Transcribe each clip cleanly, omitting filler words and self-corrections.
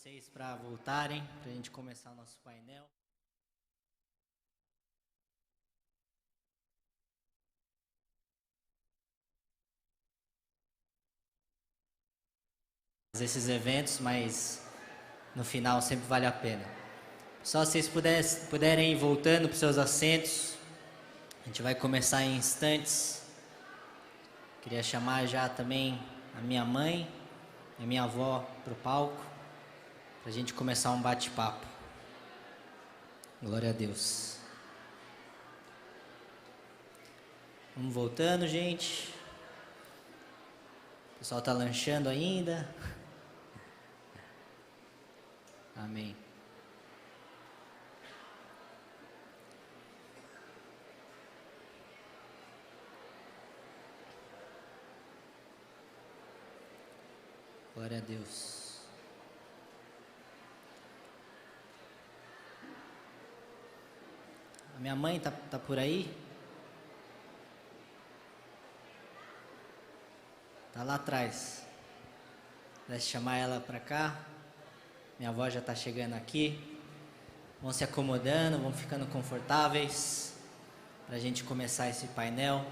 Vocês para voltarem, para a gente começar o nosso painel. Esses eventos, mas no final sempre vale a pena. Só se vocês puderem ir voltando para os seus assentos, a gente vai começar em instantes. Queria chamar já também a minha mãe e a minha avó para o palco, para a gente começar um bate-papo. Glória a Deus. Vamos voltando, gente. O pessoal está lanchando ainda. Amém. Glória a Deus. A minha mãe tá por aí? Tá lá atrás. Vai chamar ela para cá. Minha avó já está chegando aqui. Vão se acomodando, vão ficando confortáveis para a gente começar esse painel.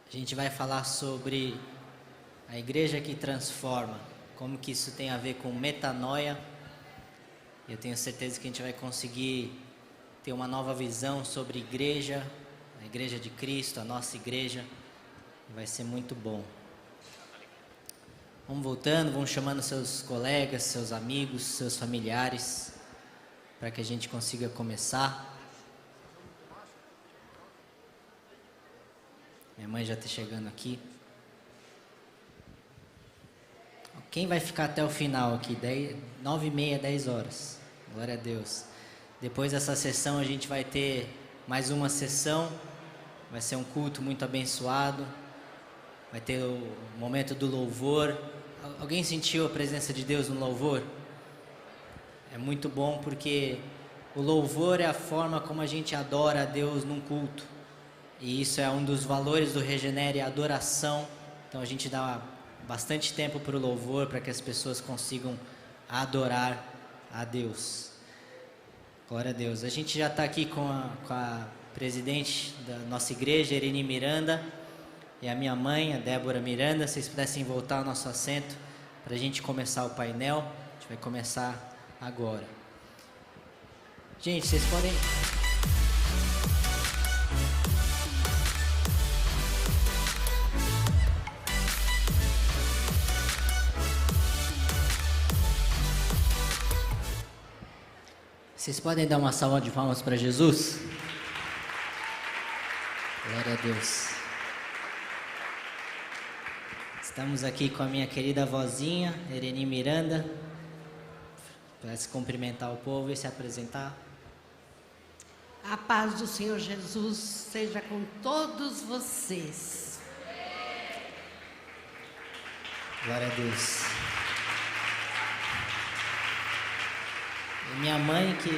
A gente vai falar sobre a igreja que transforma, como que isso tem a ver com metanoia. Eu tenho certeza que a gente vai conseguir ter uma nova visão sobre igreja, a igreja de Cristo, a nossa igreja. Vai ser muito bom. Vamos voltando, vamos chamando seus colegas, seus amigos, seus familiares, para que a gente consiga começar. Minha mãe já está chegando aqui. Quem vai ficar até o final aqui? 9h30, 10 horas. Glória a Deus. Depois dessa sessão a gente vai ter mais uma sessão. Vai ser um culto muito abençoado. Vai ter o momento do louvor. Alguém sentiu a presença de Deus no louvor? É muito bom porque o louvor é a forma como a gente adora a Deus num culto. E isso é um dos valores do Regenere, a adoração. Então a gente dá bastante tempo para o louvor, para que as pessoas consigam adorar a Deus. Glória a Deus. A gente já está aqui com a presidente da nossa igreja, Irene Miranda, e a minha mãe, a Débora Miranda. Se vocês pudessem voltar ao nosso assento para a gente começar o painel. A gente vai começar agora. Gente, vocês podem... Vocês podem dar uma salva de palmas para Jesus? Glória a Deus. Estamos aqui com a minha querida vozinha, Irene Miranda, para se cumprimentar o povo e se apresentar. A paz do Senhor Jesus seja com todos vocês. Glória a Deus. E minha mãe que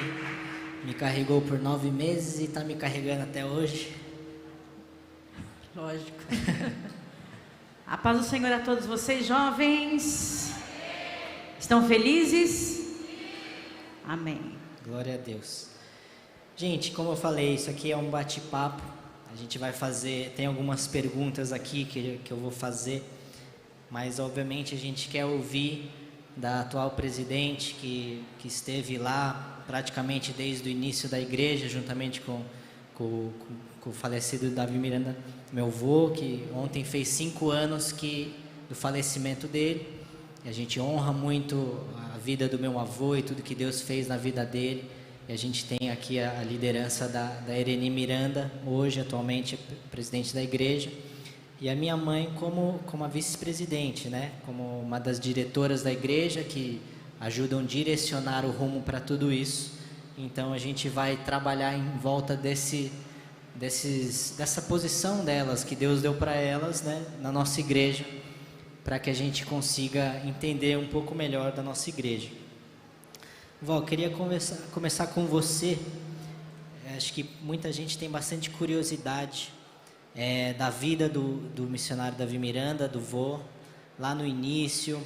me carregou por 9 meses e está me carregando até hoje. Lógico. A paz do Senhor a todos vocês, jovens. Estão felizes? Amém. Glória a Deus. Gente, como eu falei, isso aqui é um bate-papo. A gente vai fazer, tem algumas perguntas aqui que eu vou fazer, mas obviamente a gente quer ouvir da atual presidente que esteve lá praticamente desde o início da igreja, juntamente com o falecido Davi Miranda, meu avô, que ontem fez 5 anos do falecimento dele. E a gente honra muito a vida do meu avô e tudo que Deus fez na vida dele. E a gente tem aqui a liderança da Irene Miranda, hoje, atualmente, presidente da igreja. E a minha mãe como a vice-presidente, né? Como uma das diretoras da igreja que ajudam a direcionar o rumo para tudo isso. Então a gente vai trabalhar em volta dessa posição delas, que Deus deu para elas, né? Na nossa igreja, para que a gente consiga entender um pouco melhor da nossa igreja. Vó, eu queria começar com você. Acho que muita gente tem bastante curiosidade da vida do missionário Davi Miranda, do vô, lá no início.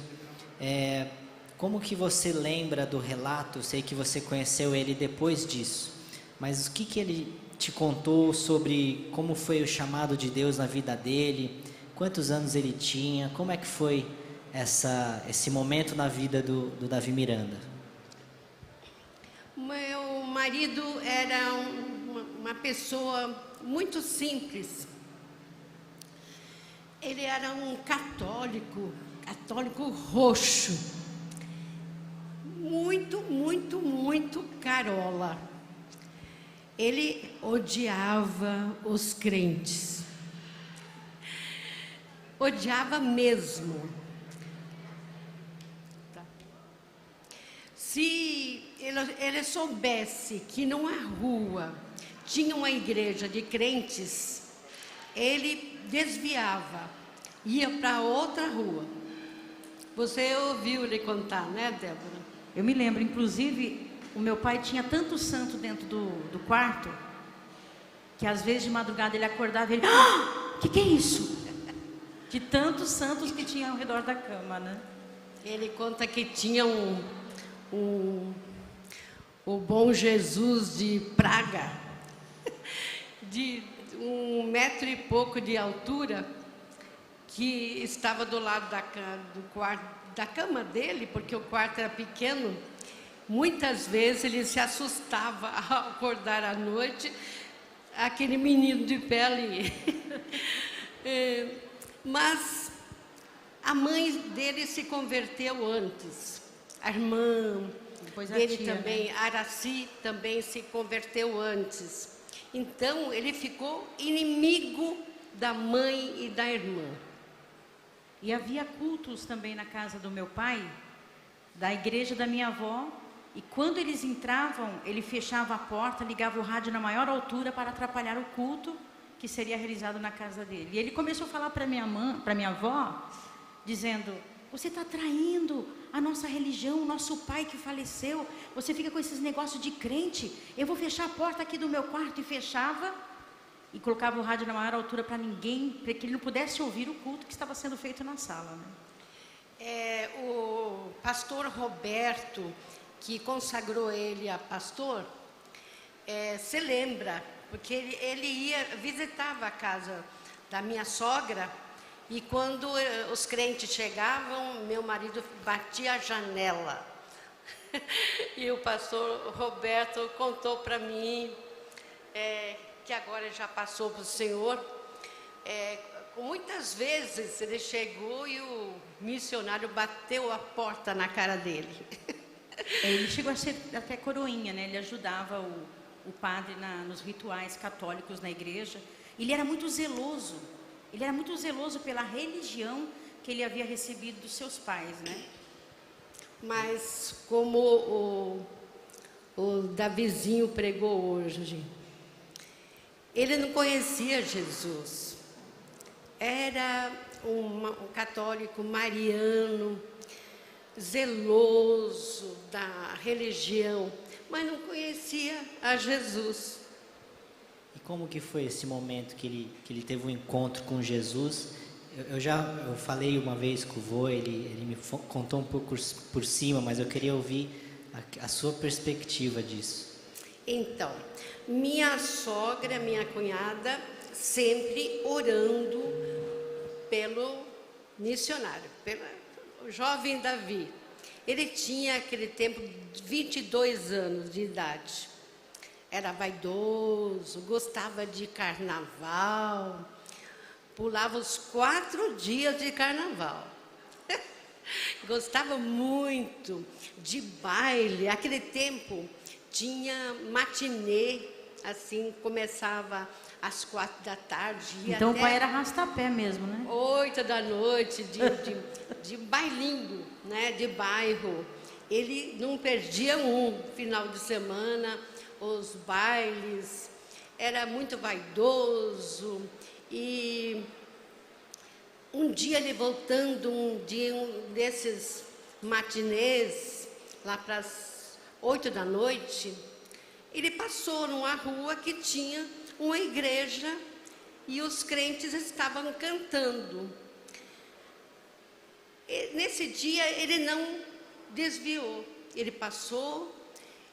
Como que você lembra do relato? Eu sei que você conheceu ele depois disso, mas o que ele te contou sobre como foi o chamado de Deus na vida dele? Quantos anos ele tinha? Como é que foi esse momento na vida do Davi Miranda? Meu marido era uma pessoa muito simples. Ele era um católico roxo. Muito, muito, muito carola. Ele odiava os crentes. Odiava mesmo. Se ele soubesse que numa rua tinha uma igreja de crentes, ele desviava, ia para outra rua. Você ouviu ele contar, né, Débora? Eu me lembro, inclusive, o meu pai tinha tanto santo dentro do quarto, que às vezes de madrugada ele acordava e ele... que é isso? De tantos santos que tinha ao redor da cama, né? Ele conta que tinha o bom Jesus de Praga, de 1 metro e pouco de altura, que estava do lado da cama dele, porque o quarto era pequeno. Muitas vezes ele se assustava ao acordar à noite, aquele menino de pé ali. Mas a mãe dele se converteu antes. A irmã dele também, né? Araci, também se converteu antes. Então, ele ficou inimigo da mãe e da irmã. E havia cultos também na casa do meu pai, da igreja da minha avó. E quando eles entravam, ele fechava a porta, ligava o rádio na maior altura para atrapalhar o culto que seria realizado na casa dele. E ele começou a falar para minha avó, dizendo: você está traindo a nossa religião, o nosso pai que faleceu, você fica com esses negócios de crente, eu vou fechar a porta aqui do meu quarto. E fechava e colocava o rádio na maior altura para que ele não pudesse ouvir o culto que estava sendo feito na sala, né? O pastor Roberto, que consagrou ele a pastor, se lembra, porque ele visitava a casa da minha sogra. E quando os crentes chegavam, meu marido batia a janela. E o pastor Roberto contou para mim, que agora já passou para o Senhor, muitas vezes ele chegou e o missionário bateu a porta na cara dele. Ele chegou a ser até coroinha, né? Ele ajudava o padre nos rituais católicos na igreja. Ele era muito zeloso. Ele era muito zeloso pela religião que ele havia recebido dos seus pais, né? Mas como o Davizinho pregou hoje, ele não conhecia Jesus. Era um católico mariano, zeloso da religião, mas não conhecia a Jesus. E como que foi esse momento que ele teve um encontro com Jesus? Eu falei uma vez com o vô, ele me contou um pouco por cima, mas eu queria ouvir a sua perspectiva disso. Então, minha sogra, minha cunhada, sempre orando pelo missionário, pelo jovem Davi. Ele tinha, naquele tempo, 22 anos de idade. Era vaidoso, gostava de carnaval, pulava os 4 dias de carnaval. Gostava muito de baile. Aquele tempo tinha matinê, assim, começava às 4 da tarde. Então o pai era arrastapé mesmo, né? 8 da noite, de bailinho, né, de bairro. Ele não perdia um final de semana. Os bailes, era muito vaidoso. E um dia ele voltando, um desses matinês, lá para as 8 da noite, ele passou numa rua que tinha uma igreja e os crentes estavam cantando. nesse dia ele não desviou, ele passou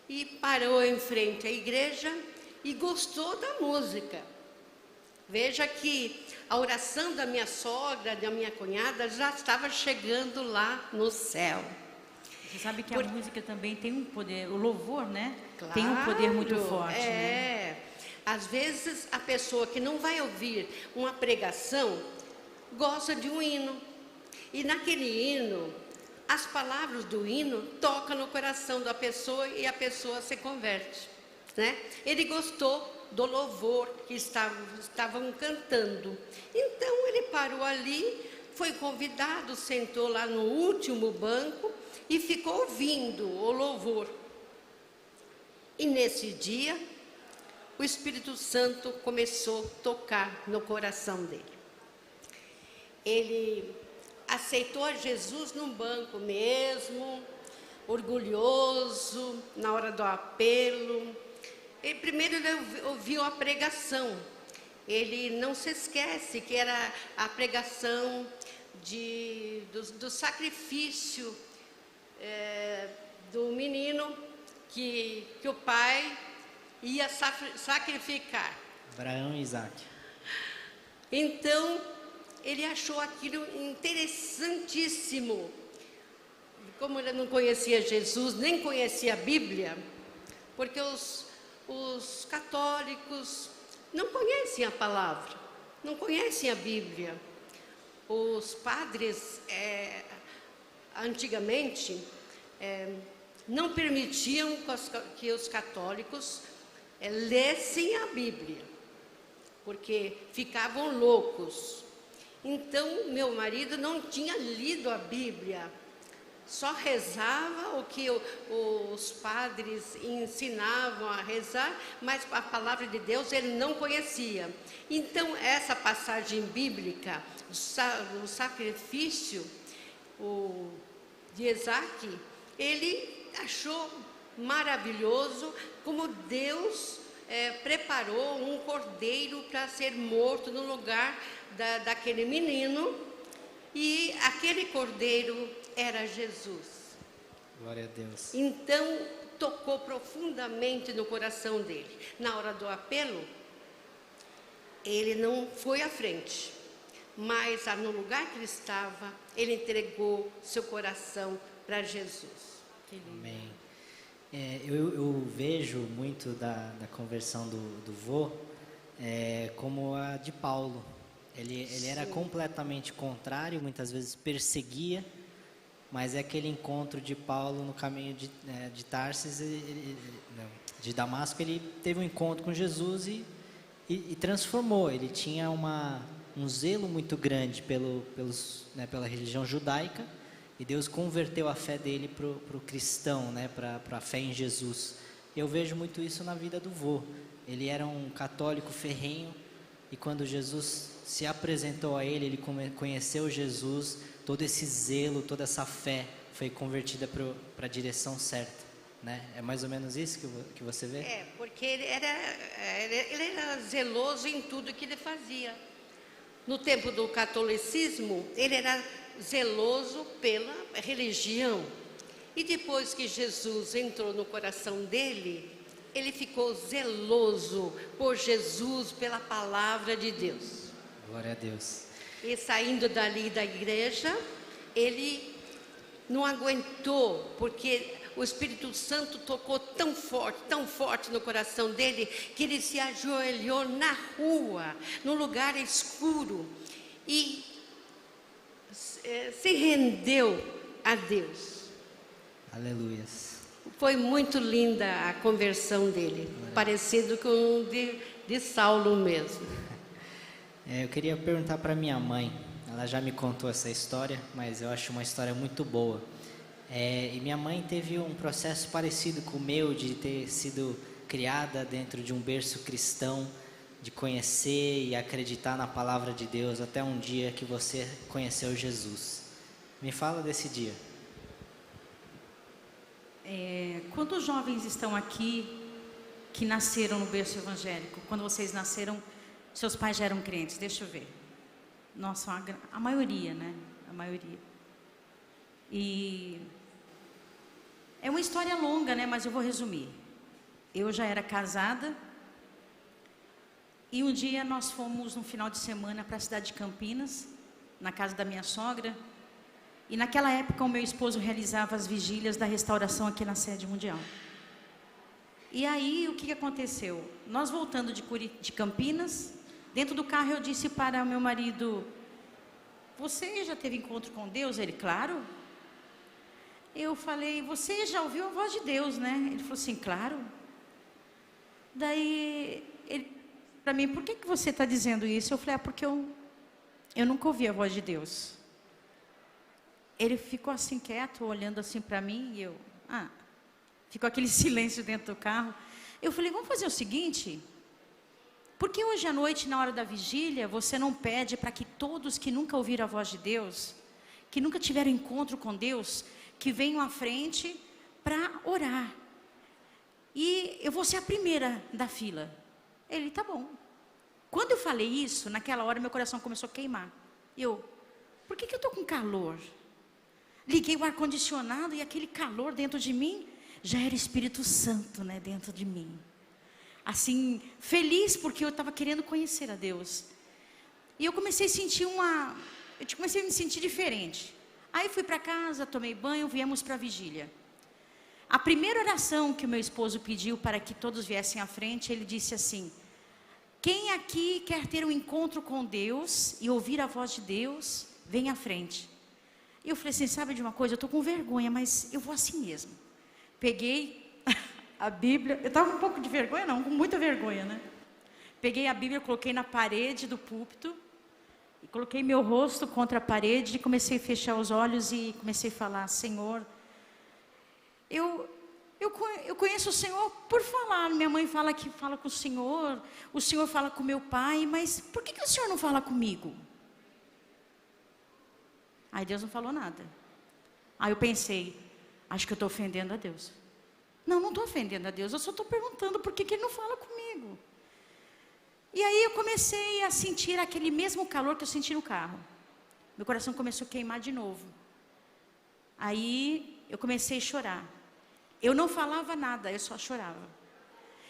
e parou em frente à igreja e gostou da música. Veja que a oração da minha sogra, da minha cunhada, já estava chegando lá no céu. Você sabe que a música também tem um poder, o louvor, né? Claro, tem um poder muito forte, né? Às vezes a pessoa que não vai ouvir uma pregação gosta de um hino. E naquele hino, as palavras do hino tocam no coração da pessoa e a pessoa se converte, né? Ele gostou do louvor que estavam cantando. Então ele parou ali, foi convidado, sentou lá no último banco e ficou ouvindo o louvor. E nesse dia, o Espírito Santo começou a tocar no coração dele. Ele aceitou a Jesus num banco mesmo, orgulhoso, na hora do apelo. Primeiro ele ouviu a pregação. Ele não se esquece que era a pregação do sacrifício do menino que o pai ia sacrificar. Abraão e Isaac. Então, ele achou aquilo interessantíssimo. Como ele não conhecia Jesus, nem conhecia a Bíblia, porque os católicos não conhecem a palavra, não conhecem a Bíblia. Os padres, antigamente, não permitiam que os católicos lessem a Bíblia, porque ficavam loucos. Então, meu marido não tinha lido a Bíblia, só rezava o que os padres ensinavam a rezar, mas a palavra de Deus ele não conhecia. Então, essa passagem bíblica do sacrifício de Isaac, ele achou maravilhoso como Deus preparou um cordeiro para ser morto no lugar daquele menino, e aquele cordeiro era Jesus. Glória a Deus. Então, tocou profundamente no coração dele. Na hora do apelo, ele não foi à frente, mas no lugar que ele estava, ele entregou seu coração para Jesus. Amém. Eu vejo muito da conversão do vô como a de Paulo. Ele era completamente contrário, muitas vezes perseguia, mas é aquele encontro de Paulo no caminho de Tarsis, de Damasco, ele teve um encontro com Jesus e transformou. Ele tinha um zelo muito grande pela religião judaica, e Deus converteu a fé dele para o cristão, para a fé em Jesus. Eu vejo muito isso na vida do vô. Ele era um católico ferrenho, e quando Jesus se apresentou a ele, ele conheceu Jesus, todo esse zelo, toda essa fé foi convertida para a direção certa, né? É mais ou menos isso que você vê? Porque ele era zeloso em tudo que ele fazia. No tempo do catolicismo, ele era zeloso pela religião. E depois que Jesus entrou no coração dele, ele ficou zeloso por Jesus, pela palavra de Deus. Glória a Deus. E saindo dali da igreja, ele não aguentou, porque o Espírito Santo tocou tão forte no coração dele, que ele se ajoelhou na rua, num lugar escuro, e se rendeu a Deus. Aleluias. Foi muito linda a conversão dele, parecido com de Saulo mesmo. Eu queria perguntar para minha mãe. Ela já me contou essa história, mas eu acho uma história muito boa. E minha mãe teve um processo parecido com o meu, de ter sido criada dentro de um berço cristão, de conhecer e acreditar na palavra de Deus, até um dia que você conheceu Jesus. Me fala desse dia. Quantos jovens estão aqui que nasceram no berço evangélico? Quando vocês nasceram, seus pais já eram crentes? Deixa eu ver. Nossa, a maioria, né? A maioria. E é uma história longa, né? Mas eu vou resumir. Eu já era casada. E um dia nós fomos no final de semana para a cidade de Campinas, na casa da minha sogra. E naquela época o meu esposo realizava as vigílias da restauração aqui na sede mundial. E aí o que aconteceu? Nós voltando de Campinas, dentro do carro eu disse para o meu marido: você já teve encontro com Deus? Ele: claro. Eu falei: você já ouviu a voz de Deus, né? Ele falou assim: claro. Daí ele para mim: por que você está dizendo isso? Eu falei: porque eu nunca ouvi a voz de Deus. Ele ficou assim quieto, olhando assim para mim, e eu, ficou aquele silêncio dentro do carro. Eu falei: vamos fazer o seguinte, por que hoje à noite, na hora da vigília, você não pede para que todos que nunca ouviram a voz de Deus, que nunca tiveram encontro com Deus, que venham à frente para orar? E eu vou ser a primeira da fila. Ele: tá bom. Quando eu falei isso, naquela hora meu coração começou a queimar. Por que eu estou com calor? Liguei o ar-condicionado e aquele calor dentro de mim já era Espírito Santo, né, dentro de mim. Assim, feliz porque eu estava querendo conhecer a Deus. E eu comecei a sentir comecei a me sentir diferente. Aí fui para casa, tomei banho, viemos para a vigília. A primeira oração que o meu esposo pediu para que todos viessem à frente, ele disse assim: quem aqui quer ter um encontro com Deus e ouvir a voz de Deus, vem à frente. E eu falei assim: sabe de uma coisa, eu estou com vergonha, mas eu vou assim mesmo. Peguei a Bíblia, eu estava com um pouco de vergonha, não, com muita vergonha, né? Peguei a Bíblia, coloquei na parede do púlpito, e coloquei meu rosto contra a parede, e comecei a fechar os olhos e comecei a falar: Senhor, eu conheço o Senhor por falar. Minha mãe fala que fala com o Senhor fala com meu pai, mas por que o Senhor não fala comigo? Aí Deus não falou nada. Aí eu pensei: acho que eu estou ofendendo a Deus. Não estou ofendendo a Deus, eu só estou perguntando por que Ele não fala comigo. E aí eu comecei a sentir aquele mesmo calor que eu senti no carro. Meu coração começou a queimar de novo. Aí eu comecei a chorar. Eu não falava nada, eu só chorava.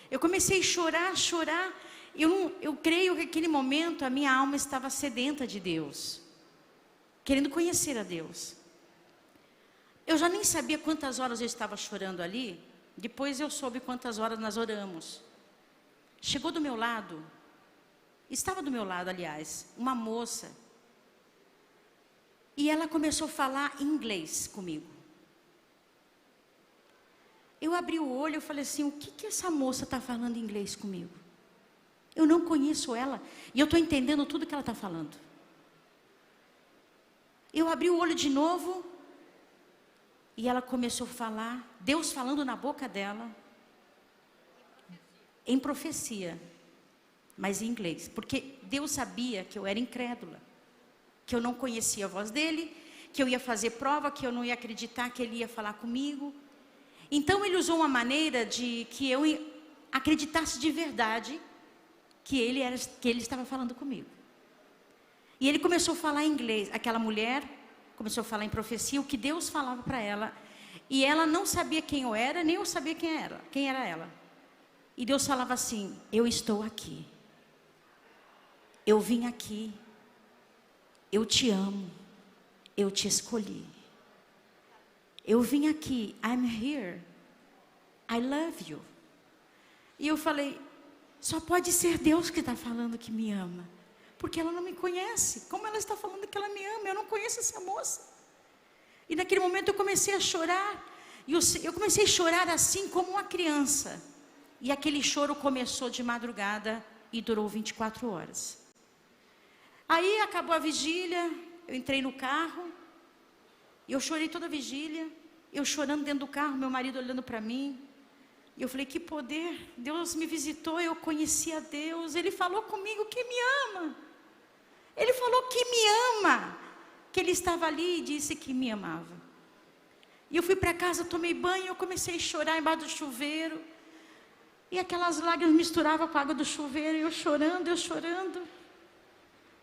Eu comecei a chorar. Eu creio que naquele momento a minha alma estava sedenta de Deus, querendo conhecer a Deus. Eu já nem sabia quantas horas eu estava chorando ali. Depois eu soube quantas horas nós oramos. Chegou do meu lado, estava do meu lado, aliás, uma moça. E ela começou a falar inglês comigo. Eu abri o olho e falei assim: o que essa moça está falando inglês comigo? Eu não conheço ela e eu estou entendendo tudo que ela está falando. Eu abri o olho de novo e ela começou a falar, Deus falando na boca dela, em profecia, mas em inglês, porque Deus sabia que eu era incrédula, que eu não conhecia a voz dele, que eu ia fazer prova, que eu não ia acreditar que ele ia falar comigo. Então ele usou uma maneira de que eu acreditasse de verdade que ele estava falando comigo. E ele começou a falar em inglês. Aquela mulher começou a falar em profecia, o que Deus falava para ela. E ela não sabia quem eu era, nem eu sabia quem era ela. E Deus falava assim: eu estou aqui. Eu vim aqui. Eu te amo. Eu te escolhi. Eu vim aqui. I'm here. I love you. E eu falei: só pode ser Deus que está falando que me ama. Porque ela não me conhece. Como ela está falando que ela me ama? Eu não conheço essa moça. E naquele momento eu comecei a chorar. E eu comecei a chorar assim como uma criança. E aquele choro começou de madrugada e durou 24 horas. Aí acabou a vigília, eu entrei no carro. E eu chorei toda a vigília. Eu chorando dentro do carro, meu marido olhando para mim. E eu falei: que poder, Deus me visitou, eu conheci a Deus. Ele falou comigo que me ama. Ele falou que me ama. Que ele estava ali e disse que me amava. E eu fui para casa, tomei banho, eu comecei a chorar embaixo do chuveiro. E aquelas lágrimas misturavam com a água do chuveiro, e eu chorando.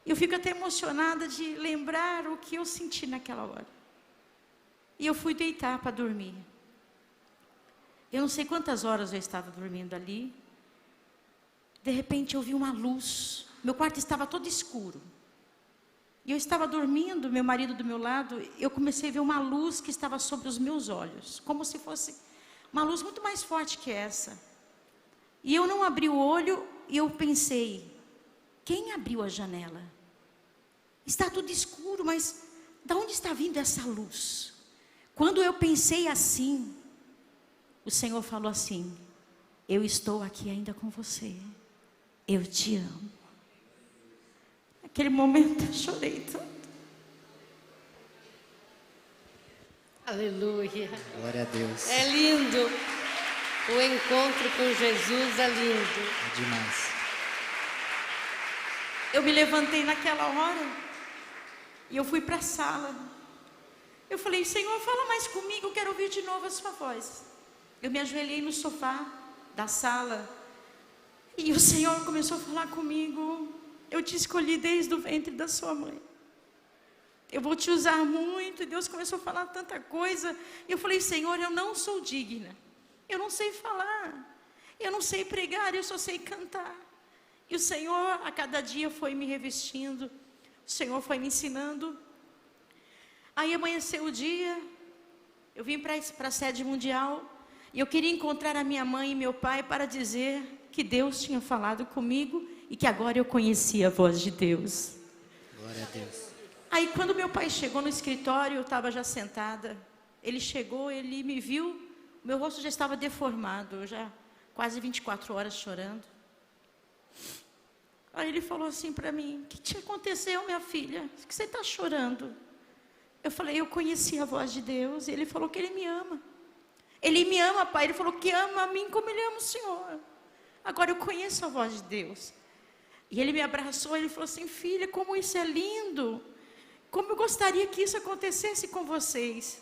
Eu fico até emocionada de lembrar o que eu senti naquela hora. E eu fui deitar para dormir. Eu não sei quantas horas eu estava dormindo ali. De repente eu vi uma luz. Meu quarto estava todo escuro. E eu estava dormindo, meu marido do meu lado. Eu comecei a ver uma luz que estava sobre os meus olhos. Como se fosse uma luz muito mais forte que essa. E eu não abri o olho e eu pensei, quem abriu a janela? Está tudo escuro, mas de onde está vindo essa luz? Quando eu pensei assim, o Senhor falou assim, eu estou aqui ainda com você. Eu te amo. Naquele momento eu chorei tanto. Aleluia. Glória a Deus. É lindo. O encontro com Jesus é lindo. É demais. Eu me levantei naquela hora e eu fui para a sala. Eu falei, Senhor, fala mais comigo, eu quero ouvir de novo a sua voz. Eu me ajoelhei no sofá da sala e o Senhor começou a falar comigo. Eu te escolhi desde o ventre da sua mãe. Eu vou te usar muito. E Deus começou a falar tanta coisa. E eu falei, Senhor, eu não sou digna. Eu não sei falar. Eu não sei pregar, eu só sei cantar. E o Senhor, a cada dia, foi me revestindo. O Senhor foi me ensinando. Aí amanheceu o dia. Eu vim para a sede mundial. E eu queria encontrar a minha mãe e meu pai para dizer que Deus tinha falado comigo e que agora eu conhecia a voz de Deus. Glória a Deus. Aí quando meu pai chegou no escritório, eu estava já sentada. Ele chegou, ele me viu, meu rosto já estava deformado, eu já quase 24 horas chorando. Aí ele falou assim para mim, o que te aconteceu, minha filha? Por que você está chorando? Eu falei, eu conheci a voz de Deus. E ele falou que Ele me ama. Ele me ama, pai. Ele falou que ama a mim como Ele ama o Senhor. Agora eu conheço a voz de Deus. E ele me abraçou, ele falou assim, filha, como isso é lindo. Como eu gostaria que isso acontecesse com vocês.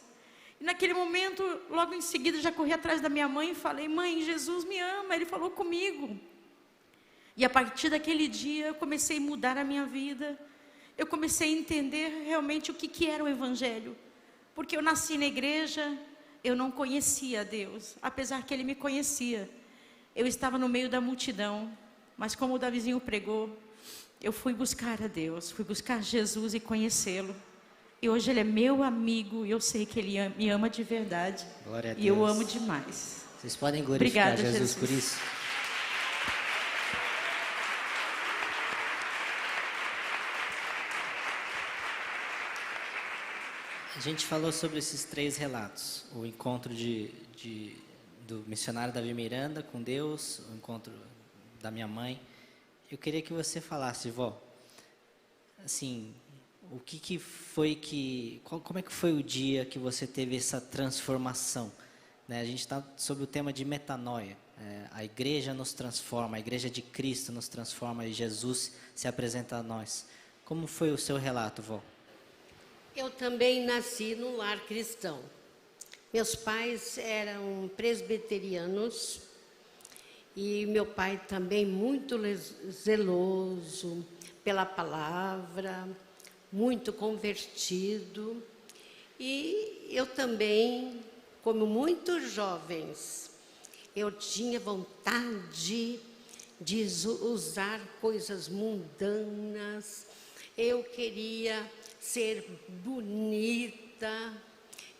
E naquele momento, logo em seguida, já corri atrás da minha mãe e falei, mãe, Jesus me ama, Ele falou comigo. E a partir daquele dia, eu comecei a mudar a minha vida. Eu comecei a entender realmente o que era o Evangelho. Porque eu nasci na igreja, eu não conhecia Deus, apesar que Ele me conhecia. Eu estava no meio da multidão, mas como o Davizinho pregou, eu fui buscar a Deus, fui buscar Jesus e conhecê-lo. E hoje Ele é meu amigo e eu sei que Ele me ama de verdade. Glória a Deus. E eu amo demais. Vocês podem glorificar Obrigada, Jesus por isso? A gente falou sobre esses 3 relatos. O encontro do missionário Davi Miranda com Deus, o encontro da minha mãe. Eu queria que você falasse, vó, assim, como é que foi o dia que você teve essa transformação? Né? A gente está sobre o tema de metanoia. A igreja nos transforma, a igreja de Cristo nos transforma e Jesus se apresenta a nós. Como foi o seu relato, vó? Eu também nasci num lar cristão. Meus pais eram presbiterianos e meu pai também muito zeloso pela palavra, muito convertido. E eu também, como muitos jovens, eu tinha vontade de usar coisas mundanas. Eu queria ser bonita,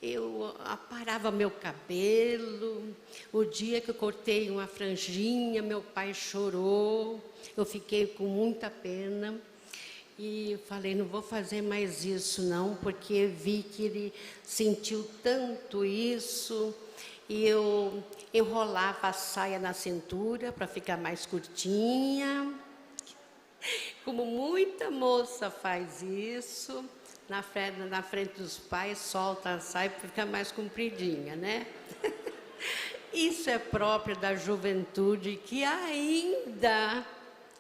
eu aparava meu cabelo. O dia que eu cortei uma franjinha, meu pai chorou, eu fiquei com muita pena. E falei, não vou fazer mais isso não, porque vi que ele sentiu tanto isso. E eu enrolava a saia na cintura para ficar mais curtinha. Como muita moça faz isso, na frente dos pais, solta a saia para ficar mais compridinha, né? Isso é próprio da juventude que ainda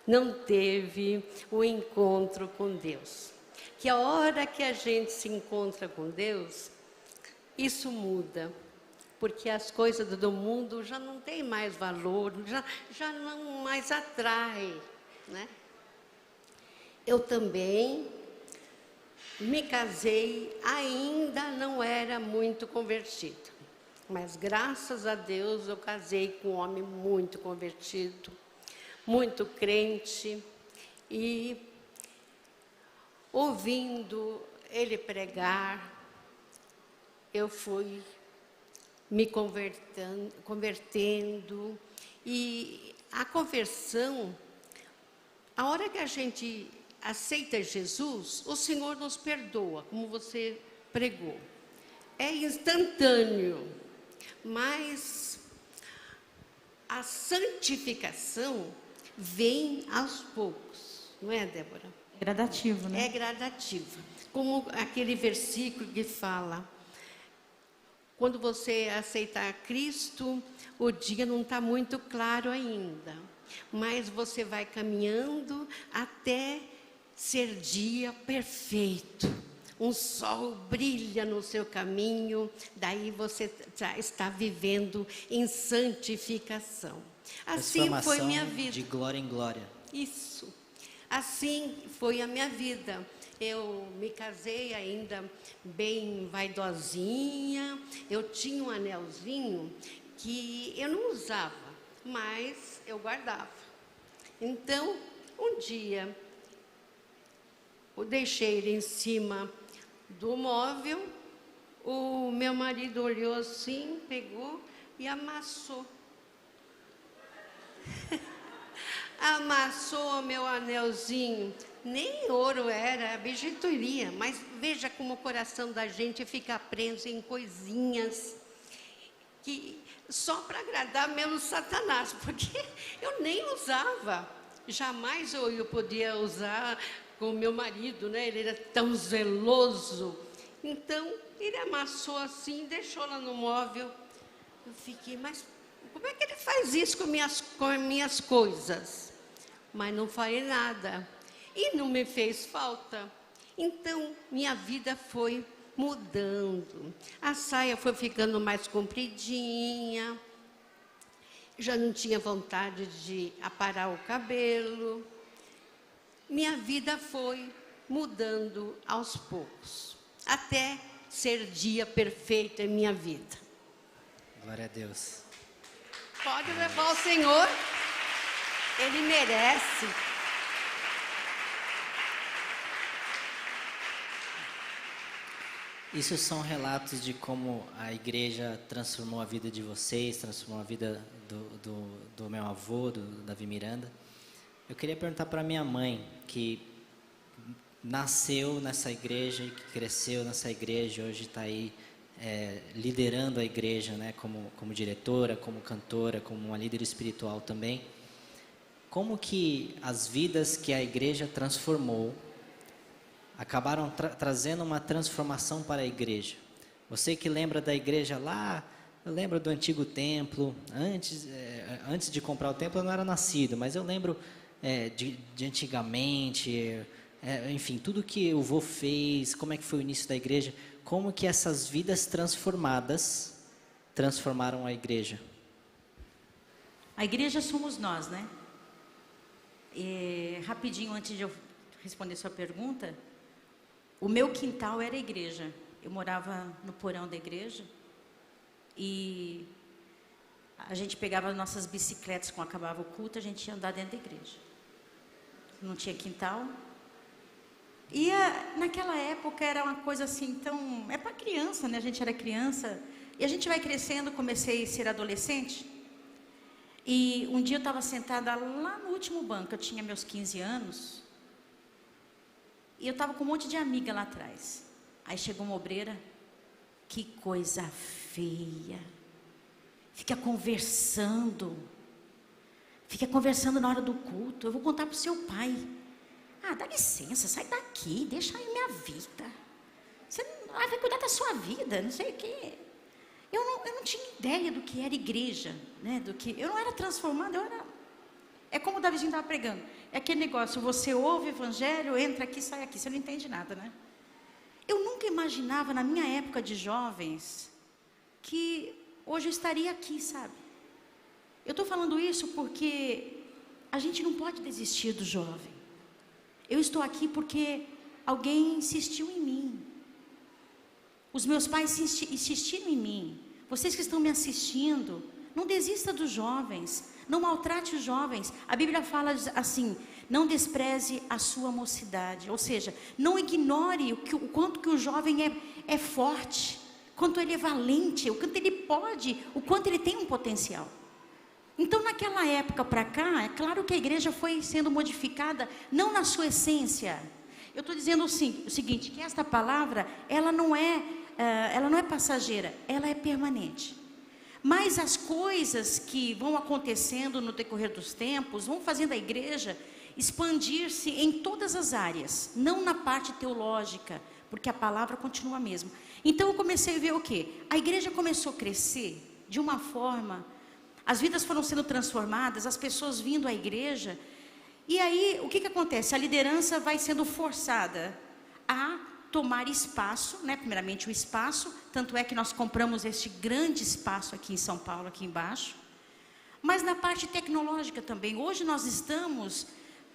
não teve o encontro com Deus. Que a hora que a gente se encontra com Deus, isso muda. Porque as coisas do mundo já não têm mais valor, já não mais atrai, né? Eu também me casei, ainda não era muito convertida. Mas graças a Deus eu casei com um homem muito convertido, muito crente. E ouvindo ele pregar, eu fui me convertendo. E a conversão, a hora que a gente aceita Jesus, o Senhor nos perdoa, como você pregou. É instantâneo, mas a santificação vem aos poucos, não é, Débora? É gradativo, né? É gradativo. Como aquele versículo que fala, quando você aceitar Cristo, o dia não está muito claro ainda, mas você vai caminhando até ser dia perfeito. Um sol brilha no seu caminho, daí você está vivendo em santificação. Assim foi minha vida. De glória em glória. Isso. Assim foi a minha vida. Eu me casei ainda bem vaidosinha. Eu tinha um anelzinho que eu não usava, mas eu guardava. Então, um dia, eu deixei ele em cima do móvel, o meu marido olhou assim, pegou e amassou. Amassou o meu anelzinho. Nem ouro era, bijuteria, mas veja como o coração da gente fica preso em coisinhas que só para agradar mesmo Satanás, porque eu nem usava. Jamais eu podia usar com o meu marido, né? Ele era tão zeloso. Então, ele amassou assim, deixou lá no móvel. Eu fiquei, mas como é que ele faz isso com minhas coisas? Mas não falei nada. E não me fez falta. Então, minha vida foi mudando. A saia foi ficando mais compridinha. Já não tinha vontade de aparar o cabelo. Minha vida foi mudando aos poucos, até ser dia perfeito em minha vida. Glória a Deus. Pode levar o Senhor, Ele merece. Isso são relatos de como a igreja transformou a vida de vocês, transformou a vida do meu avô, do Davi Miranda. Eu queria perguntar para minha mãe, que nasceu nessa igreja e que cresceu nessa igreja, hoje está aí liderando a igreja, né, como diretora, como cantora, como uma líder espiritual também. Como que as vidas que a igreja transformou acabaram trazendo uma transformação para a igreja? Você que lembra da igreja lá, eu lembro do antigo templo, antes de comprar o templo eu não era nascido, mas eu lembro de antigamente, enfim, tudo que o vô fez, como é que foi o início da igreja, como que essas vidas transformadas transformaram a igreja? A igreja somos nós, né? Rapidinho, antes de eu responder sua pergunta, o meu quintal era a igreja. Eu morava no porão da igreja e a gente pegava nossas bicicletas quando acabava o culto, a gente ia andar dentro da igreja. Não tinha quintal. E naquela época era uma coisa assim, então, é para criança, né? A gente era criança e a gente vai crescendo, comecei a ser adolescente. E um dia eu estava sentada lá no último banco, eu tinha meus 15 anos. E eu estava com um monte de amiga lá atrás. Aí chegou uma obreira, que coisa feia. Fica conversando na hora do culto. Eu vou contar para o seu pai. Ah, dá licença, sai daqui, deixa aí minha vida. Você vai cuidar da sua vida, não sei o quê. Eu não tinha ideia do que era igreja, né? Eu não era transformada, é como o Davizinho estava pregando. É aquele negócio, você ouve o evangelho, entra aqui, sai aqui, você não entende nada, né? Eu nunca imaginava, na minha época de jovens, que hoje eu estaria aqui, sabe? Eu estou falando isso porque a gente não pode desistir do jovem. Eu estou aqui porque alguém insistiu em mim. Os meus pais insistiram em mim. Vocês que estão me assistindo, não desista dos jovens, não maltrate os jovens. A Bíblia fala assim: não despreze a sua mocidade. Ou seja, não ignore o quanto que o jovem é forte, quanto ele é valente, o quanto ele pode, o quanto ele tem um potencial. Então, naquela época para cá, é claro que a igreja foi sendo modificada, não na sua essência. Eu estou dizendo o seguinte, que esta palavra, ela não é passageira, ela é permanente. Mas as coisas que vão acontecendo no decorrer dos tempos, vão fazendo a igreja expandir-se em todas as áreas, não na parte teológica, porque a palavra continua a mesma. Então eu comecei a ver o quê? A igreja começou a crescer de uma forma, as vidas foram sendo transformadas, as pessoas vindo à igreja, e aí o que acontece? A liderança vai sendo forçada a tomar espaço, né? Primeiramente o espaço, tanto é que nós compramos este grande espaço aqui em São Paulo, aqui embaixo, mas na parte tecnológica também. Hoje nós estamos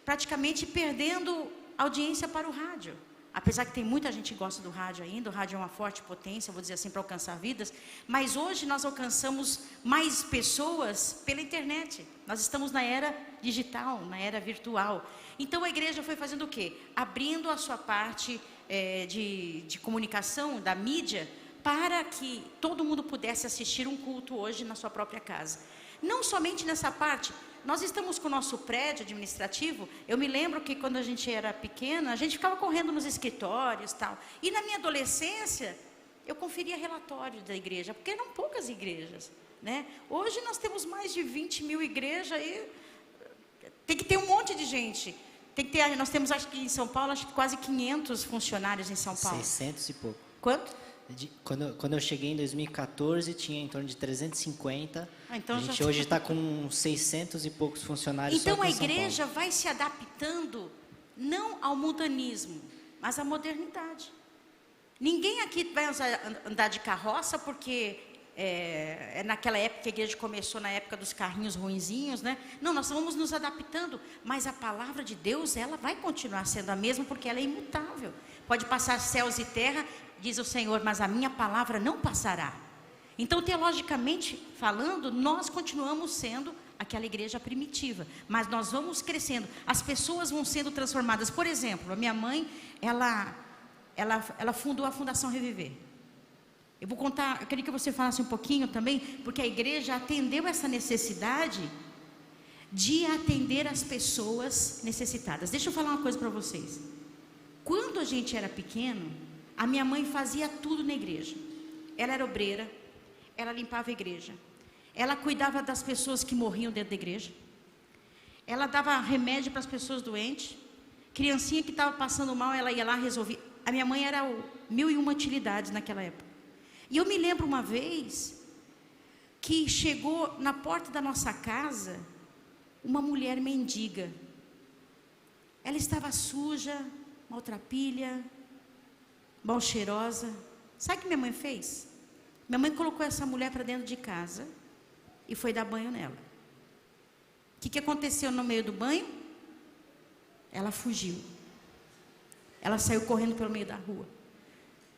praticamente perdendo audiência para o rádio, apesar que tem muita gente que gosta do rádio ainda. O rádio é uma forte potência, vou dizer assim, para alcançar vidas, mas hoje nós alcançamos mais pessoas pela internet. Nós estamos na era digital, na era virtual. Então a igreja foi fazendo o quê? Abrindo a sua parte de comunicação, da mídia, para que todo mundo pudesse assistir um culto hoje na sua própria casa. Não somente nessa parte, nós estamos com o nosso prédio administrativo. Eu me lembro que quando a gente era pequena, a gente ficava correndo nos escritórios e tal. E na minha adolescência, eu conferia relatórios da igreja, porque eram poucas igrejas, né? Hoje nós temos mais de 20 mil igrejas e tem que ter um monte de gente. Nós temos, acho que em São Paulo, acho que quase 500 funcionários em São Paulo. 600 e pouco. Quanto? Quando eu cheguei em 2014, tinha em torno de 350. Então a gente hoje está com 600 e poucos funcionários. Então só aqui a em São igreja Paulo. vai se adaptando, não ao mundanismo, mas à modernidade. Ninguém aqui vai andar de carroça, porque é naquela época que a igreja começou, na época dos carrinhos ruinzinhos, né? Não, nós vamos nos adaptando, mas a palavra de Deus, ela vai continuar sendo a mesma, porque ela é imutável. Pode passar céus e terra, diz o Senhor, mas a minha palavra não passará. Então, teologicamente falando, nós continuamos sendo aquela igreja primitiva, mas nós vamos crescendo, as pessoas vão sendo transformadas. Por exemplo, a minha mãe, ela fundou a Fundação Reviver. Eu vou contar, eu queria que você falasse um pouquinho também, porque a igreja atendeu essa necessidade de atender as pessoas necessitadas. Deixa eu falar uma coisa para vocês. Quando a gente era pequeno, a minha mãe fazia tudo na igreja. Ela era obreira, ela limpava a igreja, ela cuidava das pessoas que morriam dentro da igreja, ela dava remédio para as pessoas doentes, criancinha que estava passando mal, ela ia lá resolver. A minha mãe era 1001 utilidades naquela época. E eu me lembro uma vez que chegou na porta da nossa casa uma mulher mendiga. Ela estava suja, maltrapilha, mal cheirosa. Sabe o que minha mãe fez? Minha mãe colocou essa mulher para dentro de casa e foi dar banho nela. O que aconteceu no meio do banho? Ela fugiu. Ela saiu correndo pelo meio da rua.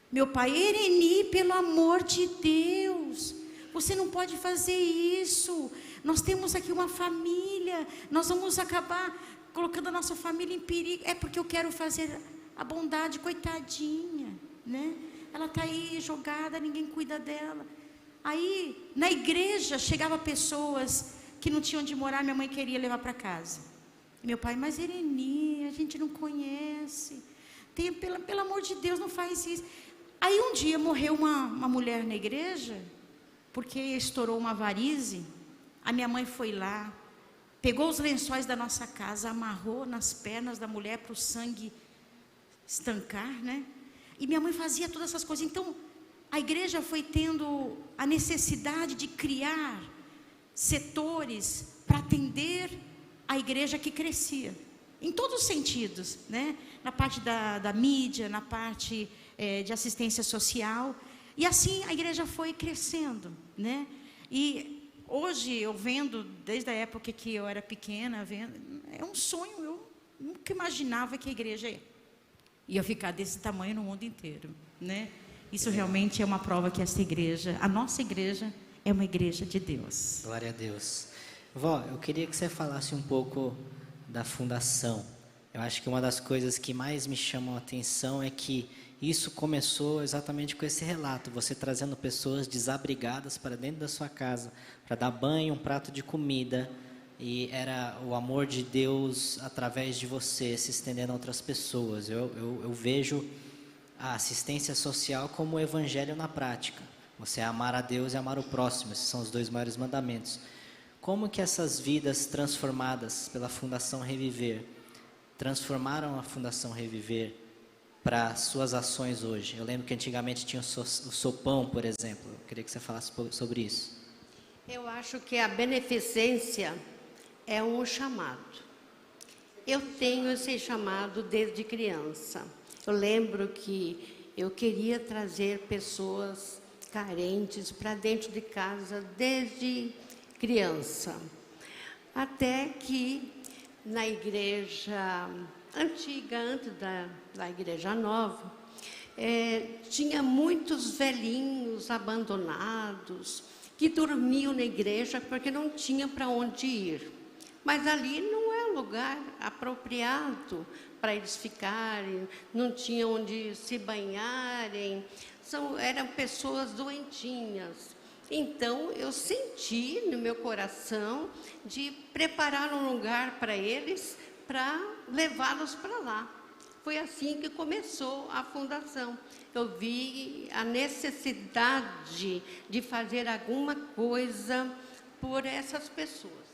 Meu pai: Ereni, pelo amor de Deus, você não pode fazer isso. Nós temos aqui uma família, nós vamos acabar colocando a nossa família em perigo. É porque eu quero fazer a bondade, coitadinha, né? Ela está aí jogada, ninguém cuida dela. Aí, na igreja, chegava pessoas que não tinham onde morar, minha mãe queria levar para casa. E meu pai: mas Ereni, a gente não conhece. Pelo amor de Deus, não faz isso. Aí um dia morreu uma mulher na igreja, porque estourou uma varize. A minha mãe foi lá, pegou os lençóis da nossa casa, amarrou nas pernas da mulher para o sangue estancar, né? E minha mãe fazia todas essas coisas. Então, a igreja foi tendo a necessidade de criar setores para atender a igreja que crescia, em todos os sentidos, né? Na parte da mídia, na parte de assistência social. E assim a igreja foi crescendo, né? E hoje eu vendo, desde a época que eu era pequena, é um sonho. Eu nunca imaginava que a igreja ia ficar desse tamanho no mundo inteiro, né? Isso realmente é uma prova que essa igreja, a nossa igreja, é uma igreja de Deus. Glória a Deus. Vó, eu queria que você falasse um pouco da fundação. Eu acho que uma das coisas que mais me chamam a atenção é que isso começou exatamente com esse relato, você trazendo pessoas desabrigadas para dentro da sua casa, para dar banho, um prato de comida, e era o amor de Deus através de você se estendendo a outras pessoas. Eu vejo a assistência social como o evangelho na prática. Você amar a Deus e amar o próximo, esses são os 2 maiores mandamentos. Como que essas vidas transformadas pela Fundação Reviver transformaram a Fundação Reviver para suas ações hoje? Eu lembro que antigamente tinha o sopão, por exemplo. Eu queria que você falasse sobre isso. Eu acho que a beneficência é um chamado. Eu tenho esse chamado desde criança. Eu lembro que eu queria trazer pessoas carentes para dentro de casa desde criança. Até que na igreja antiga, antes da igreja nova, tinha muitos velhinhos abandonados que dormiam na igreja porque não tinham para onde ir. Mas ali não é lugar apropriado para eles ficarem, não tinha onde se banharem, eram pessoas doentinhas. Então, eu senti no meu coração de preparar um lugar para eles, para levá-los para lá. Foi assim que começou a fundação. Eu vi a necessidade de fazer alguma coisa por essas pessoas.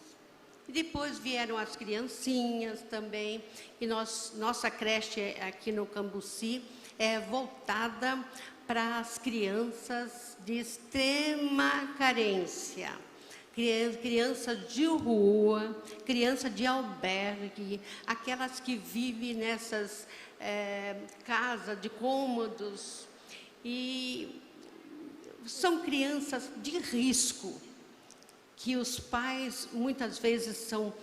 E depois vieram as criancinhas também, e nossa creche aqui no Cambuci é voltada para as crianças de extrema carência. Criança de rua, criança de albergue, aquelas que vivem nessas casas de cômodos. E são crianças de risco, que os pais muitas vezes são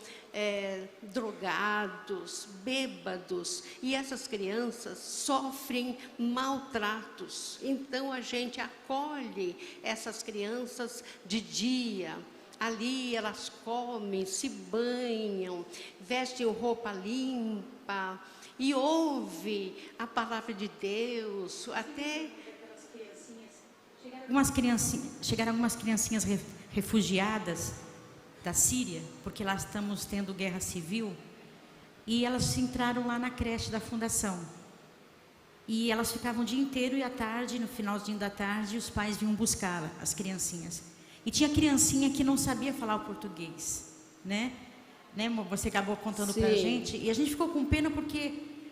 drogados, bêbados, e essas crianças sofrem maltratos. Então a gente acolhe essas crianças de dia. Ali elas comem, se banham, vestem roupa limpa e ouvem a palavra de Deus. Até chegaram algumas criancinhas refugiadas da Síria, porque lá estamos tendo guerra civil, e elas entraram lá na creche da fundação. E elas ficavam o dia inteiro, e à tarde, no finalzinho da tarde, os pais vinham buscar as criancinhas. E tinha criancinha que não sabia falar o português, né? Você acabou contando para a gente, e a gente ficou com pena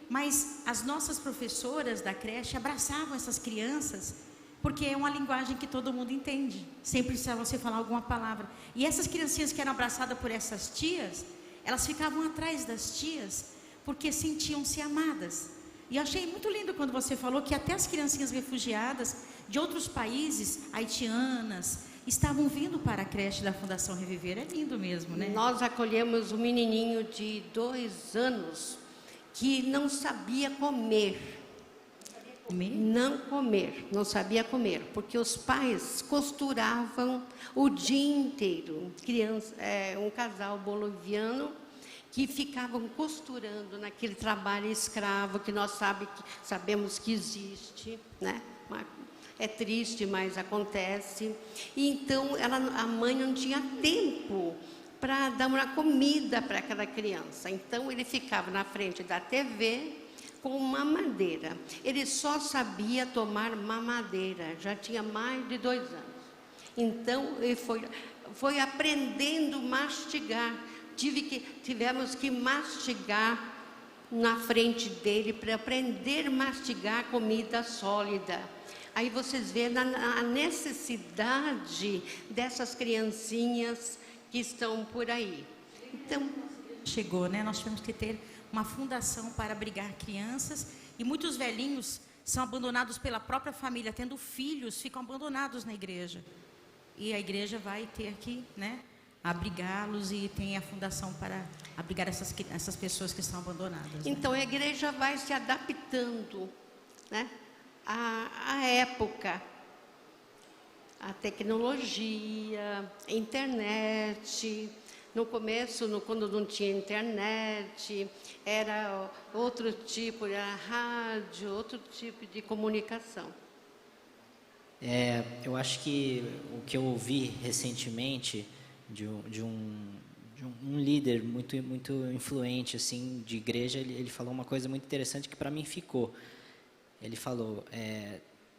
mas as nossas professoras da creche abraçavam essas crianças, porque é uma linguagem que todo mundo entende, sem precisar você falar alguma palavra. E essas criancinhas que eram abraçadas por essas tias, elas ficavam atrás das tias, porque sentiam-se amadas. E eu achei muito lindo quando você falou que até as criancinhas refugiadas de outros países, haitianas, estavam vindo para a creche da Fundação Reviver. É lindo mesmo, né? Nós acolhemos um menininho de 2 anos que não sabia comer. Não sabia comer, porque os pais costuravam o dia inteiro. Um casal boliviano que ficavam costurando naquele trabalho escravo que nós sabemos que existe, né? É triste, mas acontece. E então a mãe não tinha tempo para dar uma comida para aquela criança. Então ele ficava na frente da TV com mamadeira. Ele só sabia tomar mamadeira, já tinha mais de 2 anos. Então ele foi aprendendo a mastigar. Tivemos que mastigar na frente dele para aprender a mastigar comida sólida. Aí vocês veem a necessidade dessas criancinhas que estão por aí. Então, chegou, né? Nós tivemos que ter uma fundação para abrigar crianças, e muitos velhinhos são abandonados pela própria família, tendo filhos, ficam abandonados na igreja. E a igreja vai ter que, né, abrigá-los e tem a fundação para abrigar essas pessoas que estão abandonadas. Né? Então a igreja vai se adaptando, né, à época, à tecnologia, à internet. No começo, quando não tinha internet, era outro tipo, era rádio, outro tipo de comunicação. Eu acho que o que eu ouvi recentemente de um líder muito influente assim de igreja, ele falou uma coisa muito interessante que para mim ficou. Ele falou,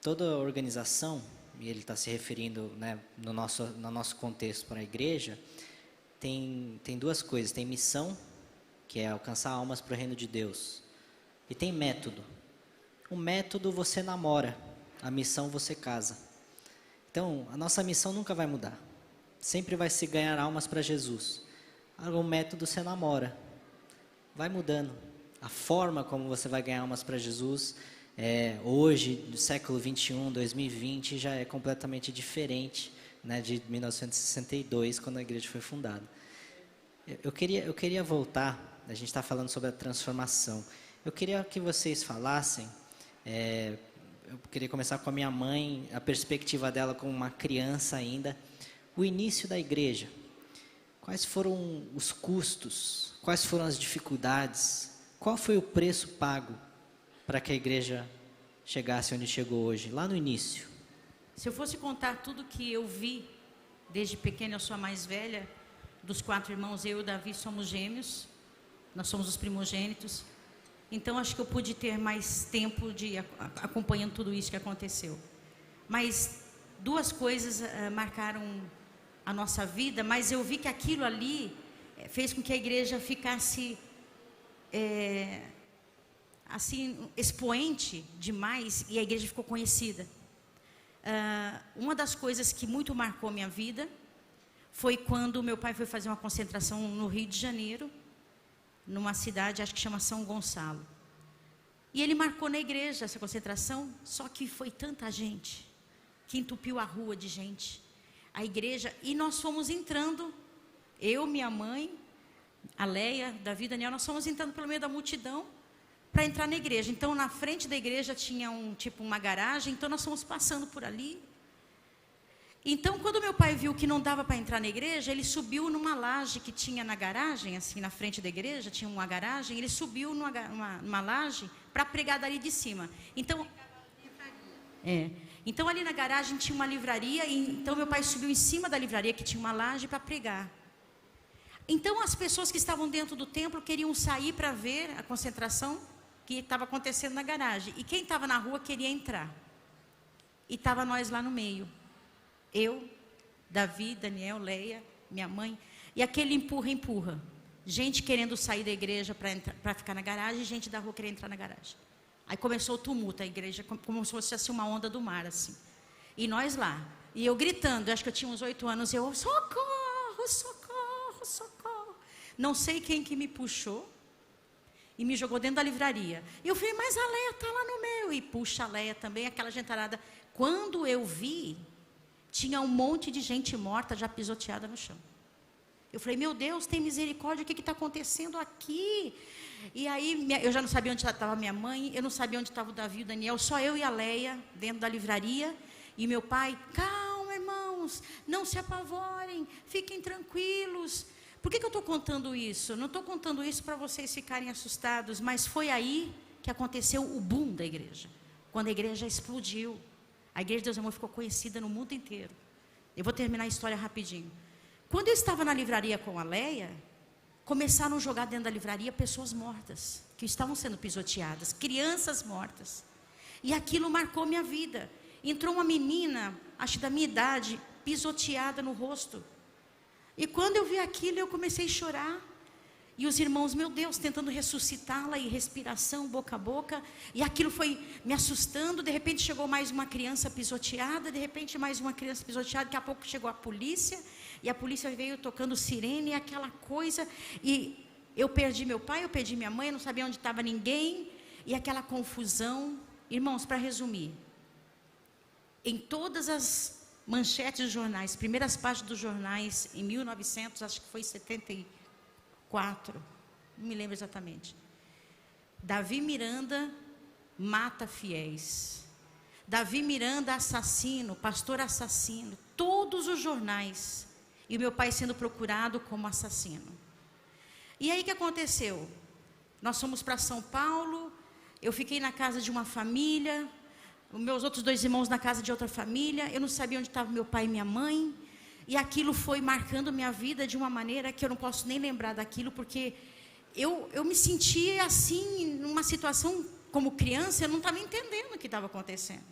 toda organização, e ele está se referindo, né, no nosso contexto para a igreja, tem duas coisas. Tem missão, que é alcançar almas para o reino de Deus, e tem método. O método você namora, a missão você casa. Então, a nossa missão nunca vai mudar. Sempre vai se ganhar almas para Jesus. O método você namora. Vai mudando. A forma como você vai ganhar almas para Jesus, hoje, no século 21, 2020, já é completamente diferente, né, de 1962, quando a igreja foi fundada. Eu queria voltar, a gente está falando sobre a transformação. Eu queria que vocês falassem, eu queria começar com a minha mãe, a perspectiva dela como uma criança ainda, o início da igreja. Quais foram os custos? Quais foram as dificuldades? Qual foi o preço pago para que a igreja chegasse onde chegou hoje, lá no início? Se eu fosse contar tudo que eu vi, desde pequena, eu sou a mais velha, dos 4 irmãos, eu e o Davi somos gêmeos, nós somos os primogênitos, então acho que eu pude ter mais tempo acompanhando tudo isso que aconteceu. Mas 2 coisas marcaram a nossa vida, mas eu vi que aquilo ali fez com que a igreja ficasse assim, expoente demais, e a igreja ficou conhecida. Uma das coisas que muito marcou minha vida foi quando meu pai foi fazer uma concentração no Rio de Janeiro, numa cidade, acho que chama São Gonçalo. E ele marcou na igreja essa concentração, só que foi tanta gente, que entupiu a rua de gente, a igreja, e nós fomos entrando, eu, minha mãe, a Leia, Davi, Daniel, nós fomos entrando pelo meio da multidão, para entrar na igreja. Então, na frente da igreja tinha uma garagem, então nós fomos passando por ali. Então, quando meu pai viu que não dava para entrar na igreja, ele subiu numa laje que tinha na garagem, assim, na frente da igreja, tinha uma garagem, ele subiu numa laje para pregar dali de cima. Então, então ali na garagem tinha uma livraria, então meu pai subiu em cima da livraria, que tinha uma laje, para pregar. Então, as pessoas que estavam dentro do templo queriam sair para ver a concentração que estava acontecendo na garagem. E quem estava na rua queria entrar. E estava nós lá no meio. Eu, Davi, Daniel, Leia, minha mãe. E aquele empurra. Gente querendo sair da igreja para ficar na garagem, e gente da rua querendo entrar na garagem. Aí começou o tumulto, a igreja, como se fosse assim, uma onda do mar, assim. E nós lá. E eu gritando, acho que eu tinha uns 8 anos, eu, socorro, socorro, socorro. Não sei quem que me puxou e me jogou dentro da livraria. E eu falei, mas a Leia está lá no meio. E puxa a Leia também, aquela gentarada. Quando eu vi, tinha um monte de gente morta, já pisoteada no chão. Eu falei, meu Deus, tem misericórdia, o que está acontecendo aqui? E aí, eu já não sabia onde estava minha mãe, eu não sabia onde estava o Davi e o Daniel, só eu e a Leia, dentro da livraria. E meu pai, calma, irmãos, não se apavorem, fiquem tranquilos. Por que eu estou contando isso? Não estou contando isso para vocês ficarem assustados, mas foi aí que aconteceu o boom da igreja. Quando a igreja explodiu. A igreja de Deus e Amor ficou conhecida no mundo inteiro. Eu vou terminar a história rapidinho. Quando eu estava na livraria com a Leia, começaram a jogar dentro da livraria pessoas mortas, que estavam sendo pisoteadas, crianças mortas. E aquilo marcou minha vida. Entrou uma menina, acho da minha idade, pisoteada no rosto. E quando eu vi aquilo, eu comecei a chorar. E os irmãos, meu Deus, tentando ressuscitá-la, e respiração, boca a boca. E aquilo foi me assustando. De repente chegou mais uma criança pisoteada. De repente mais uma criança pisoteada. Daqui a pouco chegou a polícia. E a polícia veio tocando sirene, e aquela coisa. E eu perdi meu pai, eu perdi minha mãe, eu não sabia onde estava ninguém. E aquela confusão. Irmãos, para resumir. Em todas as manchetes dos jornais, primeiras páginas dos jornais em 1900, acho que foi 74, não me lembro exatamente. Davi Miranda mata fiéis. Davi Miranda assassino, pastor assassino. Todos os jornais. E o meu pai sendo procurado como assassino. E aí o que aconteceu? Nós fomos para São Paulo. Eu fiquei na casa de uma família. Os meus outros 2 irmãos na casa de outra família. Eu não sabia onde estava meu pai e minha mãe. E aquilo foi marcando minha vida de uma maneira que eu não posso nem lembrar daquilo, porque eu me sentia assim, numa situação como criança, eu não estava entendendo o que estava acontecendo.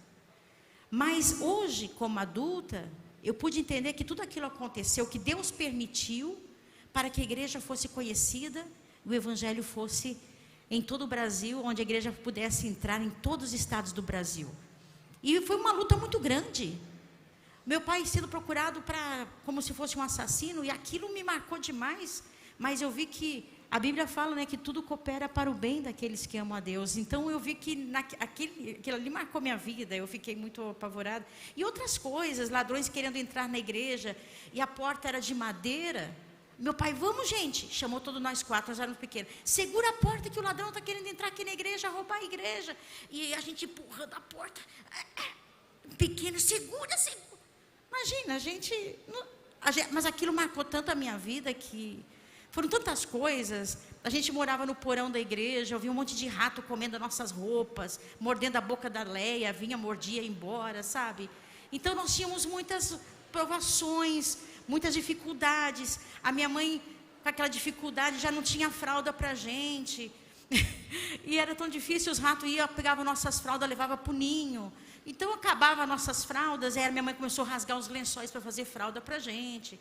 Mas hoje, como adulta, eu pude entender que tudo aquilo aconteceu, que Deus permitiu para que a igreja fosse conhecida, o evangelho fosse em todo o Brasil, onde a igreja pudesse entrar em todos os estados do Brasil. E foi uma luta muito grande. Meu pai sendo procurado como se fosse um assassino, e aquilo me marcou demais. Mas eu vi que a Bíblia fala, né, que tudo coopera para o bem daqueles que amam a Deus. Então eu vi que aquilo ali marcou minha vida. Eu fiquei muito apavorada. E outras coisas, ladrões querendo entrar na igreja, e a porta era de madeira. Meu pai, vamos gente, chamou todos nós 4, nós éramos pequenos. Segura a porta que o ladrão está querendo entrar aqui na igreja, roubar a igreja. E a gente empurrando a porta. Pequeno, segura. Imagina, mas aquilo marcou tanto a minha vida que foram tantas coisas. A gente morava no porão da igreja, eu vi um monte de rato comendo as nossas roupas, mordendo a boca da Leia, vinha, mordia, ia embora, sabe? Então nós tínhamos muitas provações, muitas dificuldades. A minha mãe, com aquela dificuldade, já não tinha fralda para a gente. E era tão difícil, os ratos pegavam nossas fraldas, levavam para o ninho. Então acabava nossas fraldas, e a minha mãe começou a rasgar os lençóis para fazer fralda para a gente.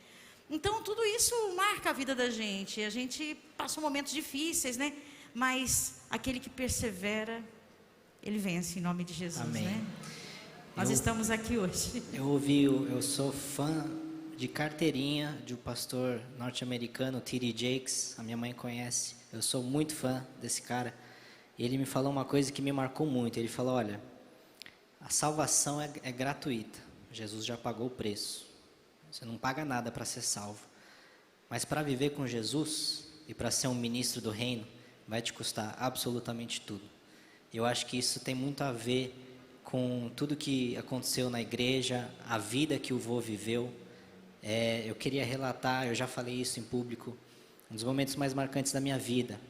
Então tudo isso marca a vida da gente. A gente passou momentos difíceis, né? Mas aquele que persevera, ele vence em nome de Jesus. Amém. Né? Nós estamos aqui hoje. Eu sou fã de carteirinha de um pastor norte-americano, T.D. Jakes. A minha mãe conhece. Eu sou muito fã desse cara. E ele me falou uma coisa que me marcou muito. Ele falou, olha, a salvação é gratuita. Jesus já pagou o preço. Você não paga nada para ser salvo. Mas para viver com Jesus e para ser um ministro do reino, vai te custar absolutamente tudo. Eu acho que isso tem muito a ver com tudo que aconteceu na igreja, a vida que o vô viveu. Eu queria relatar, eu já falei isso em público, um dos momentos mais marcantes da minha vida.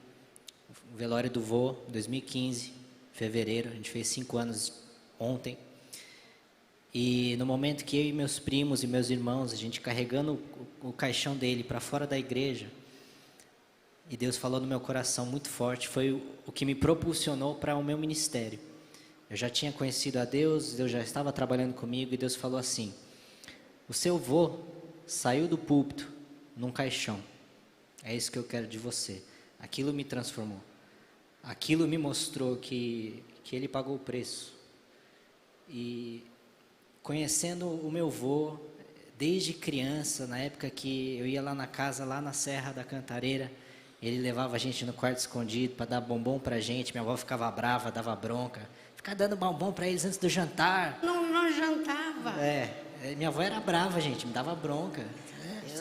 O velório do vô, 2015, fevereiro, a gente fez 5 anos ontem. E no momento que eu e meus primos e meus irmãos, a gente carregando o caixão dele para fora da igreja, e Deus falou no meu coração muito forte, foi o que me propulsionou para o meu ministério. Eu já tinha conhecido a Deus, Deus já estava trabalhando comigo, e Deus falou assim, o seu vô saiu do púlpito num caixão, é isso que eu quero de você. Aquilo me transformou, aquilo me mostrou que ele pagou o preço. E conhecendo o meu vô, desde criança, na época que eu ia lá na casa, lá na Serra da Cantareira, ele levava a gente no quarto escondido para dar bombom para a gente. Minha avó ficava brava, dava bronca. Ficar dando bombom para eles antes do jantar. Não jantava. Minha avó era brava, gente, me dava bronca.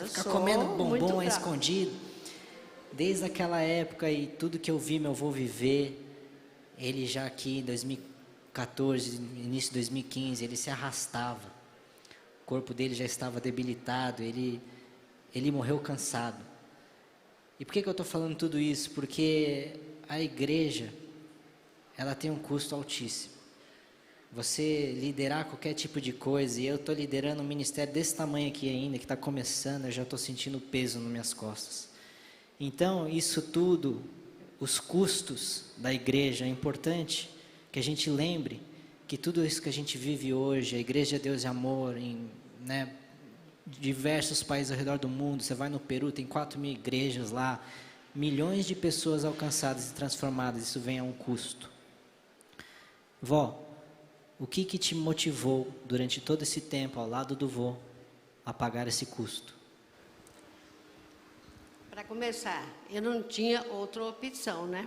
Ficar comendo bombom escondido. Desde aquela época e tudo que eu vi meu avô viver, ele já aqui em 2014, início de 2015, ele se arrastava. O corpo dele já estava debilitado, ele morreu cansado. E por que eu estou falando tudo isso? Porque a igreja, ela tem um custo altíssimo. Você liderar qualquer tipo de coisa, e eu estou liderando um ministério desse tamanho aqui ainda, que está começando, eu já estou sentindo peso nas minhas costas. Então, isso tudo, os custos da igreja, é importante que a gente lembre que tudo isso que a gente vive hoje, a Igreja Deus e Amor, em diversos países ao redor do mundo, você vai no Peru, tem 4.000 igrejas lá, milhões de pessoas alcançadas e transformadas, isso vem a um custo. Vó, o que te motivou durante todo esse tempo ao lado do vô a pagar esse custo? Para começar, eu não tinha outra opção, né?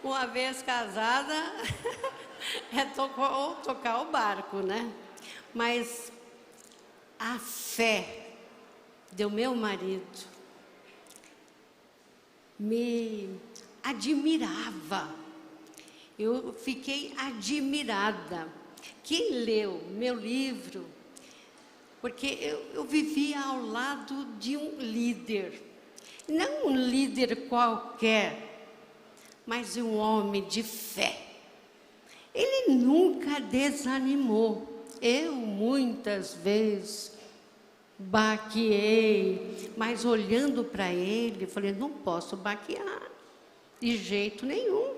Uma vez casada, é tocar o barco, né? Mas a fé do meu marido me admirava. Eu fiquei admirada. Quem leu meu livro, porque eu vivia ao lado de um líder, não um líder qualquer, mas um homem de fé. Ele nunca desanimou. Eu muitas vezes baqueei, mas olhando para ele, falei, não posso baquear, de jeito nenhum.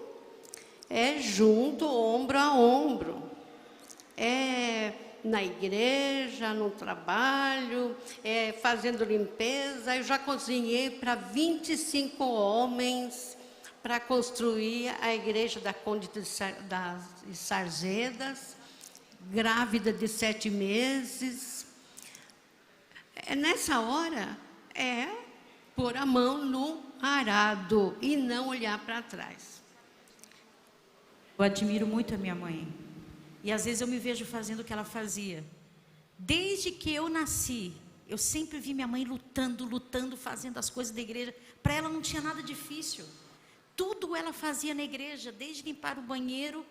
É junto, ombro a ombro. É na igreja, no trabalho, fazendo limpeza. Eu já cozinhei para 25 homens para construir a igreja da Conde de Sarzedas, grávida de 7 meses. Nessa hora, pôr a mão no arado e não olhar para trás. Eu admiro muito a minha mãe. E às vezes eu me vejo fazendo o que ela fazia. Desde que eu nasci, eu sempre vi minha mãe lutando, fazendo as coisas da igreja. Para ela não tinha nada difícil. Tudo ela fazia na igreja, desde limpar o banheiro,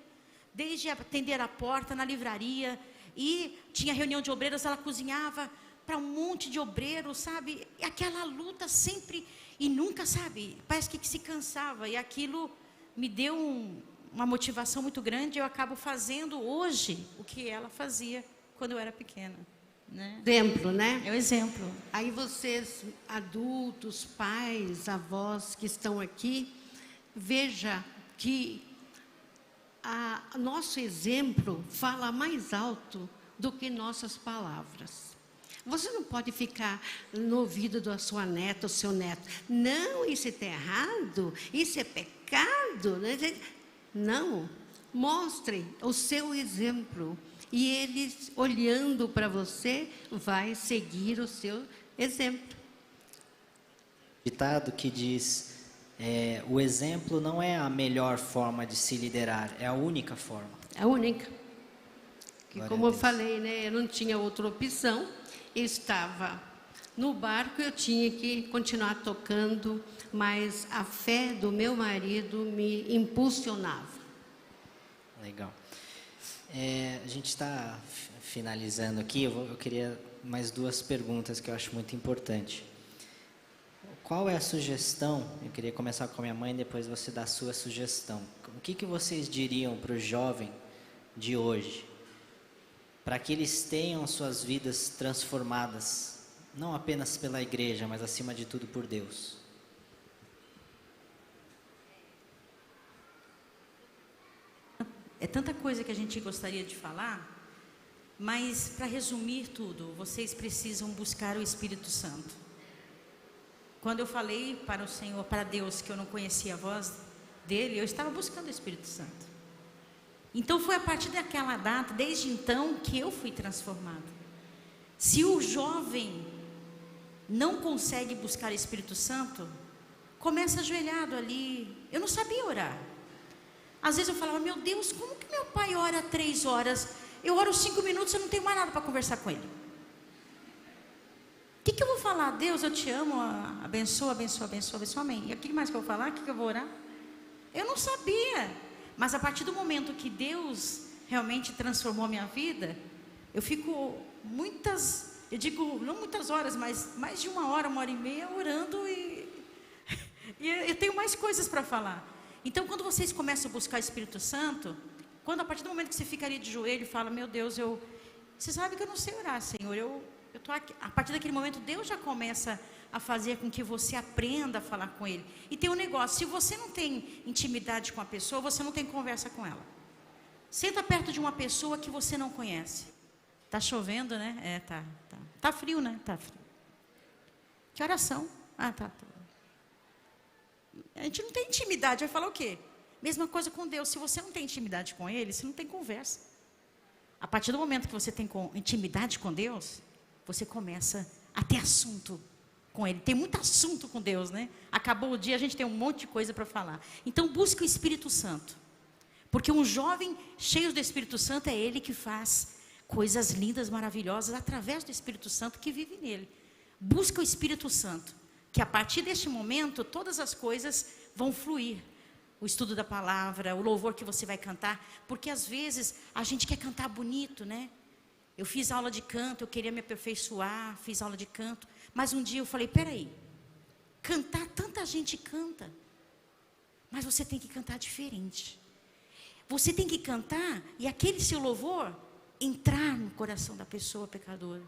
desde atender a porta, na livraria. E tinha reunião de obreiros, ela cozinhava para um monte de obreiros, sabe? E aquela luta sempre, e nunca, sabe? Parece que se cansava. E aquilo me deu uma motivação muito grande. Eu acabo fazendo hoje o que ela fazia quando eu era pequena, né? Exemplo, né? É o exemplo. Aí vocês, adultos, pais, avós que estão aqui, veja que nosso exemplo fala mais alto do que nossas palavras. Você não pode ficar no ouvido da sua neta, ou seu neto, não, isso é errado, isso é pecado, né? Não, mostre o seu exemplo. E eles, olhando para você, vai seguir o seu exemplo. Ditado que diz, o exemplo não é a melhor forma de se liderar, é a única forma. É a única. Que, Glória como a eu Deus. falei, né, eu não tinha outra opção. Eu estava no barco, eu tinha que continuar tocando, mas a fé do meu marido me impulsionava. Legal. A gente está finalizando aqui, eu queria mais 2 perguntas que eu acho muito importante. Qual é a sugestão? Eu queria começar com a minha mãe, depois você dá a sua sugestão. O que vocês diriam para o jovem de hoje, para que eles tenham suas vidas transformadas, não apenas pela igreja, mas acima de tudo por Deus? É tanta coisa que a gente gostaria de falar, mas para resumir tudo, vocês precisam buscar o Espírito Santo. Quando eu falei para o Senhor, para Deus, que eu não conhecia a voz dele, eu estava buscando o Espírito Santo. Então foi a partir daquela data, desde então, que eu fui transformada. Se o jovem não consegue buscar o Espírito Santo, começa ajoelhado ali. Eu não sabia orar. Às vezes eu falava, meu Deus, como que meu pai ora 3 horas? Eu oro 5 minutos, eu não tenho mais nada para conversar com ele. O que eu vou falar? Deus, eu te amo, abençoa, abençoa, abençoa, abençoa, amém. E o que mais que eu vou falar? O que eu vou orar? Eu não sabia. Mas a partir do momento que Deus realmente transformou a minha vida, eu fico eu digo, não muitas horas, mas mais de 1 hora, 1h30 orando e eu tenho mais coisas para falar. Então, quando vocês começam a buscar o Espírito Santo, a partir do momento que você fica ali de joelho e fala, meu Deus, você sabe que eu não sei orar, Senhor, eu tô aqui. A partir daquele momento, Deus já começa a fazer com que você aprenda a falar com Ele. E tem um negócio, se você não tem intimidade com a pessoa, você não tem conversa com ela. Senta perto de uma pessoa que você não conhece. Tá chovendo, né? Tá frio, né? Tá frio. Que horas são? Tá. A gente não tem intimidade, vai falar o quê? Mesma coisa com Deus, se você não tem intimidade com Ele, você não tem conversa. A partir do momento que você tem intimidade com Deus, você começa a ter assunto com Ele. Tem muito assunto com Deus, né? Acabou o dia, a gente tem um monte de coisa para falar. Então, busque o Espírito Santo. Porque um jovem cheio do Espírito Santo é ele que faz coisas lindas, maravilhosas, através do Espírito Santo que vive nele. Busque o Espírito Santo, que a partir deste momento, todas as coisas vão fluir. O estudo da palavra, o louvor que você vai cantar. Porque às vezes a gente quer cantar bonito, né? Eu fiz aula de canto, eu queria me aperfeiçoar, fiz aula de canto. Mas um dia eu falei, peraí, cantar, tanta gente canta. Mas você tem que cantar diferente. Você tem que cantar e aquele seu louvor entrar no coração da pessoa pecadora.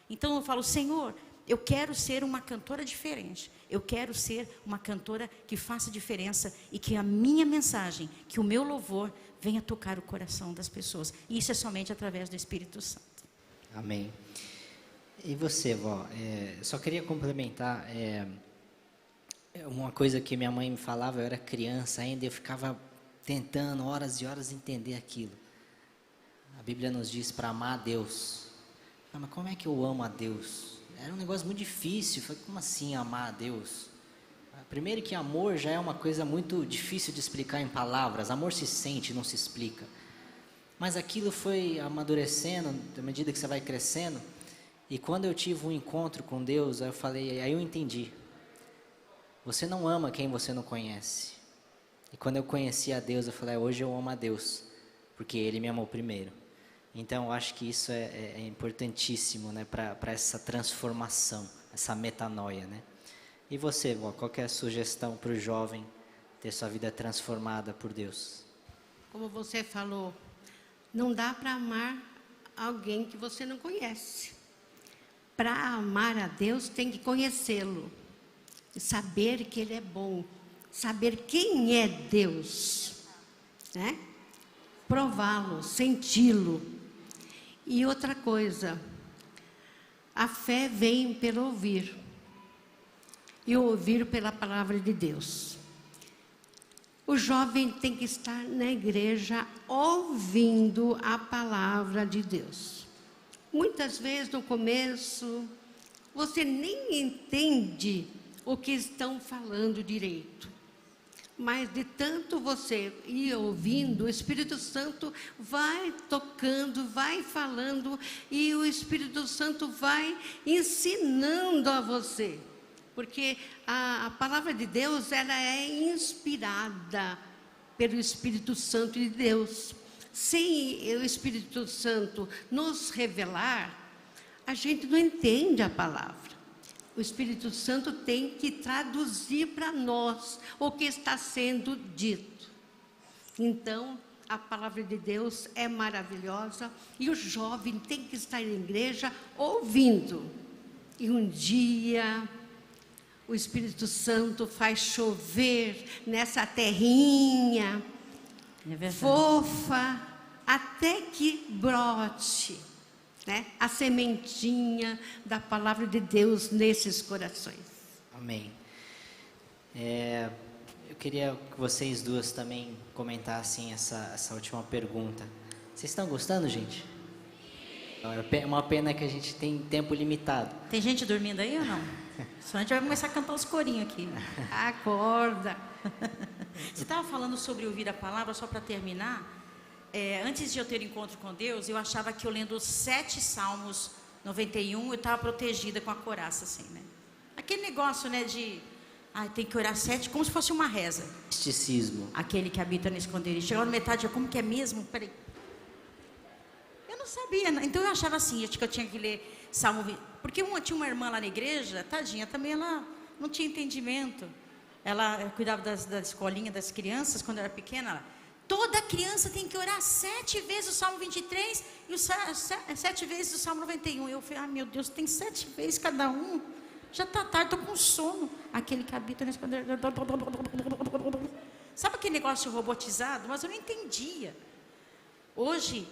Então eu falo, Senhor, eu quero ser uma cantora diferente. Eu quero ser uma cantora que faça diferença e que a minha mensagem, que o meu louvor venha tocar o coração das pessoas. E isso é somente através do Espírito Santo. Amém. E você, vó? Só queria complementar. Uma coisa que minha mãe me falava, eu era criança ainda, eu ficava tentando horas e horas entender aquilo. A Bíblia nos diz para amar a Deus. Mas como é que eu amo a Deus? Era um negócio muito difícil. Falei, como assim amar a Deus? Primeiro que amor já é uma coisa muito difícil de explicar em palavras. Amor se sente, não se explica. Mas aquilo foi amadurecendo, à medida que você vai crescendo. E quando eu tive um encontro com Deus, aí eu entendi. Você não ama quem você não conhece. E quando eu conheci a Deus, eu falei, hoje eu amo a Deus, porque Ele me amou primeiro. Então, eu acho que isso é importantíssimo, né, para essa transformação, essa metanoia, né? E você, vó, qual que é a sugestão para o jovem ter sua vida transformada por Deus? Como você falou, não dá para amar alguém que você não conhece. Para amar a Deus, tem que conhecê-lo. Saber que Ele é bom. Saber quem é Deus. Né? Prová-lo, senti-lo. E outra coisa, a fé vem pelo ouvir. E ouvir pela palavra de Deus. O jovem tem que estar na igreja ouvindo a palavra de Deus. Muitas vezes no começo, você nem entende o que estão falando direito. Mas de tanto você ir ouvindo, o Espírito Santo vai tocando, vai falando, e o Espírito Santo vai ensinando a você. Porque a palavra de Deus, ela é inspirada pelo Espírito Santo de Deus. Sem o Espírito Santo nos revelar, a gente não entende a palavra. O Espírito Santo tem que traduzir para nós o que está sendo dito. Então, a palavra de Deus é maravilhosa e o jovem tem que estar na igreja ouvindo. E um dia o Espírito Santo faz chover nessa terrinha fofa até que brote, né, a sementinha da palavra de Deus nesses corações. Amém. Eu queria que vocês duas também comentassem essa última pergunta. Vocês estão gostando, gente? É uma pena que a gente tem tempo limitado. Tem gente dormindo aí ou não? Só a gente vai começar a cantar os corinhos aqui. Acorda. Você estava falando sobre ouvir a palavra, só para terminar. Antes de eu ter encontro com Deus, eu achava que eu lendo os 7 Salmos 91, eu estava protegida com a couraça, assim, né? Aquele negócio, né, de... tem que orar 7, como se fosse uma reza. Misticismo. Aquele que habita no esconderijo. Chegou na metade, como que é mesmo? Peraí. Eu não sabia, né? Então eu achava assim, acho que eu tinha que ler Salmo 20. Porque tinha uma irmã lá na igreja, tadinha, também ela não tinha entendimento. Ela cuidava da escolinha das crianças, quando eu era pequena. Toda criança tem que orar 7 vezes o Salmo 23 e 7 vezes o Salmo 91. Eu falei, meu Deus, tem 7 vezes cada um. Já está tarde, estou com sono. Aquele que habita nesse... Sabe aquele negócio robotizado? Mas eu não entendia. Hoje,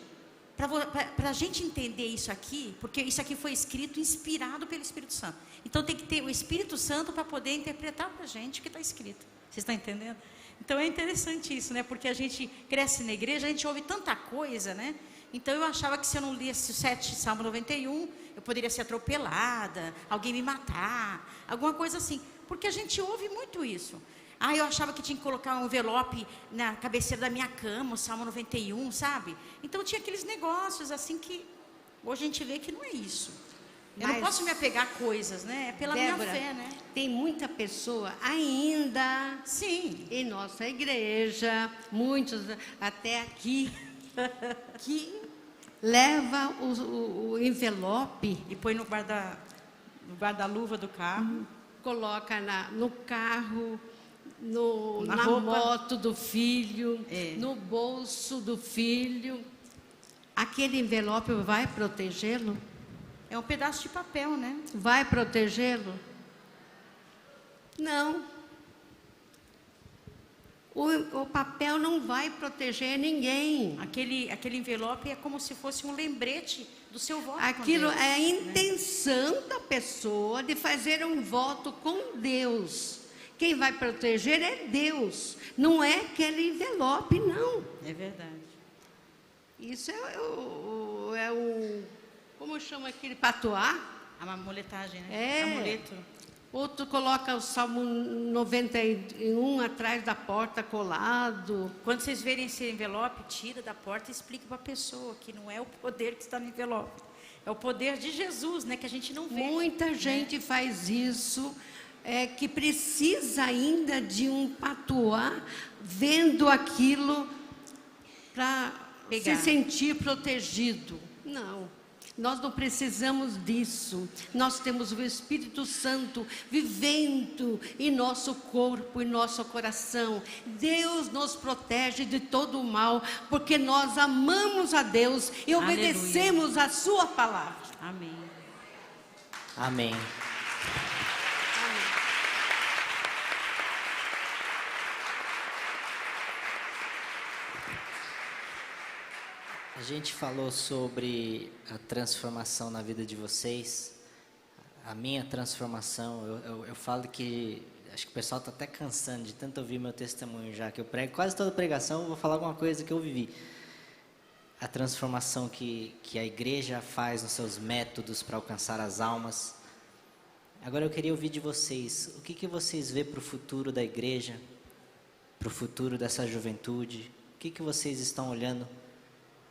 para a gente entender isso aqui, porque isso aqui foi escrito, inspirado pelo Espírito Santo. Então tem que ter o Espírito Santo para poder interpretar para a gente o que está escrito. Vocês estão entendendo? Então é interessante isso, né? Porque a gente cresce na igreja, a gente ouve tanta coisa, né? Então eu achava que se eu não lesse o 7 Salmo 91, eu poderia ser atropelada, alguém me matar, alguma coisa assim. Porque a gente ouve muito isso. Ah, eu achava que tinha que colocar um envelope na cabeceira da minha cama, o Salmo 91, sabe? Então tinha aqueles negócios assim que hoje a gente vê que não é isso. Eu não posso me apegar a coisas, né? É pela Débora, minha fé, né? tem muita pessoa ainda Sim. em nossa igreja, muitos até aqui, que leva o envelope, E põe no guarda-luva do carro. coloca no carro, Na na roupa. moto do filho, É. no bolso do filho. Aquele envelope vai protegê-lo? É um pedaço de papel, né? Vai protegê-lo? Não. O papel não vai proteger ninguém. Aquele envelope é como se fosse um lembrete do seu voto com Aquilo Deus, é a né? intenção da pessoa de fazer um voto com Deus. Quem vai proteger é Deus, não é aquele envelope, não. É verdade. Isso é o como chama aquele patuá? A amuletagem, né? É. Amuleto. Outro coloca o Salmo 91 atrás da porta colado. Quando vocês verem esse envelope, tira da porta e explica para a pessoa que não é o poder que está no envelope. É o poder de Jesus, né? Que a gente não vê. Muita gente faz isso, que precisa ainda de um patuá, vendo aquilo para se Pegar. sentir protegido. Não, nós não precisamos disso. Nós temos o Espírito Santo vivendo em nosso corpo, em nosso coração. Deus nos protege de todo o mal, porque nós amamos a Deus e Aleluia. obedecemos a sua palavra. Amém. Amém. A gente falou sobre a transformação na vida de vocês, a minha transformação. Eu falo que acho que o pessoal está até cansando de tanto ouvir meu testemunho já, que eu prego quase toda pregação, eu vou falar alguma coisa que eu vivi. A transformação que a igreja faz nos seus métodos para alcançar as almas. Agora eu queria ouvir de vocês, o que vocês vê para o futuro da igreja, para o futuro dessa juventude? O que vocês estão olhando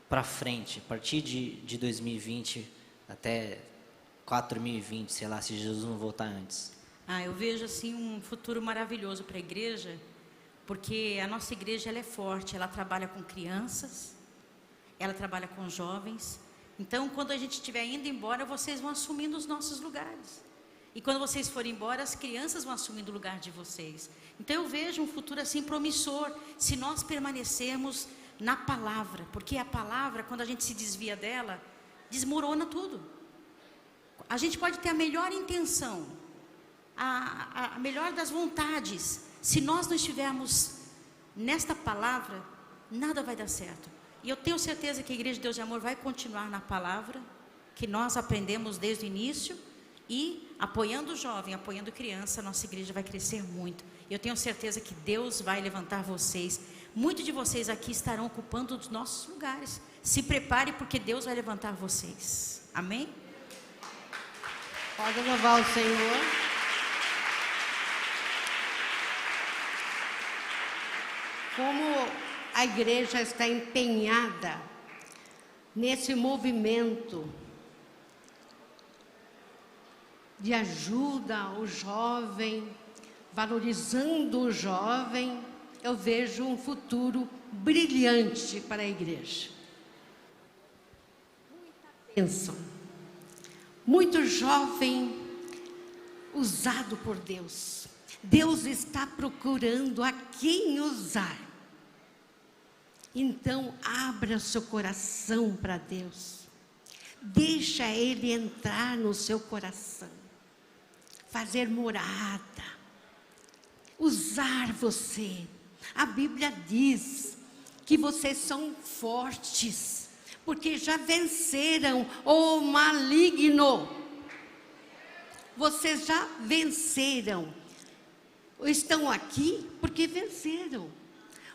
para frente, a partir de 2020 até 4020, sei lá, se Jesus não voltar antes? Eu vejo assim um futuro maravilhoso para a igreja, porque a nossa igreja ela é forte, ela trabalha com crianças, ela trabalha com jovens. Então, quando a gente estiver indo embora, vocês vão assumindo os nossos lugares. E quando vocês forem embora, as crianças vão assumindo o lugar de vocês. Então, eu vejo um futuro assim promissor, se nós permanecermos na palavra, porque a palavra, quando a gente se desvia dela, desmorona tudo. A gente pode ter a melhor intenção, a melhor das vontades, se nós não estivermos nesta palavra, nada vai dar certo. E eu tenho certeza que a Igreja de Deus de Amor vai continuar na palavra, que nós aprendemos desde o início, e apoiando o jovem, apoiando a criança, nossa igreja vai crescer muito. Eu tenho certeza que Deus vai levantar vocês. Muitos de vocês aqui estarão ocupando os nossos lugares. Se prepare, porque Deus vai levantar vocês. Amém? Pode louvar o Senhor. Como a igreja está empenhada nesse movimento de ajuda ao jovem, valorizando o jovem, eu vejo um futuro brilhante para a igreja. Muita bênção. Muito jovem usado por Deus. Deus está procurando a quem usar. Então, abra seu coração para Deus. Deixa Ele entrar no seu coração. Fazer morada. Usar você. A Bíblia diz que vocês são fortes, porque já venceram o maligno. Vocês já venceram. Estão aqui porque venceram.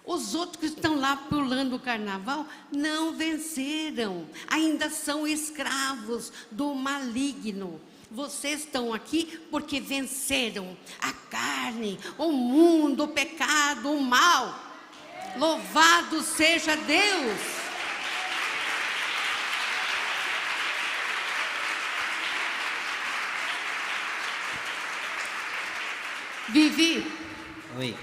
Os outros que estão lá pulando o carnaval não venceram, ainda são escravos do maligno. Vocês estão aqui porque venceram a carne, o mundo, o pecado, o mal. Louvado seja Deus! Vivi. Oi.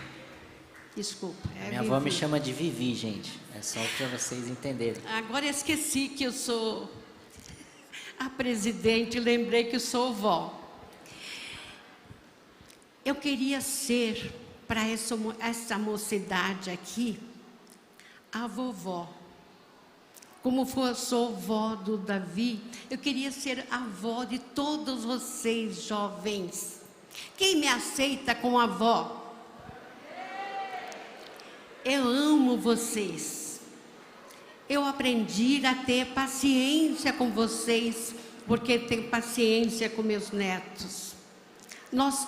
Desculpa. Minha avó me chama de Vivi, gente. É só para vocês entenderem. Agora eu esqueci que eu sou a presidente, lembrei que eu sou vó. Eu queria ser, para essa mocidade aqui, a vovó. Como sou vó do Davi, eu queria ser a avó de todos vocês, jovens. Quem me aceita como avó? Eu amo vocês. Eu aprendi a ter paciência com vocês, porque tenho paciência com meus netos. Nós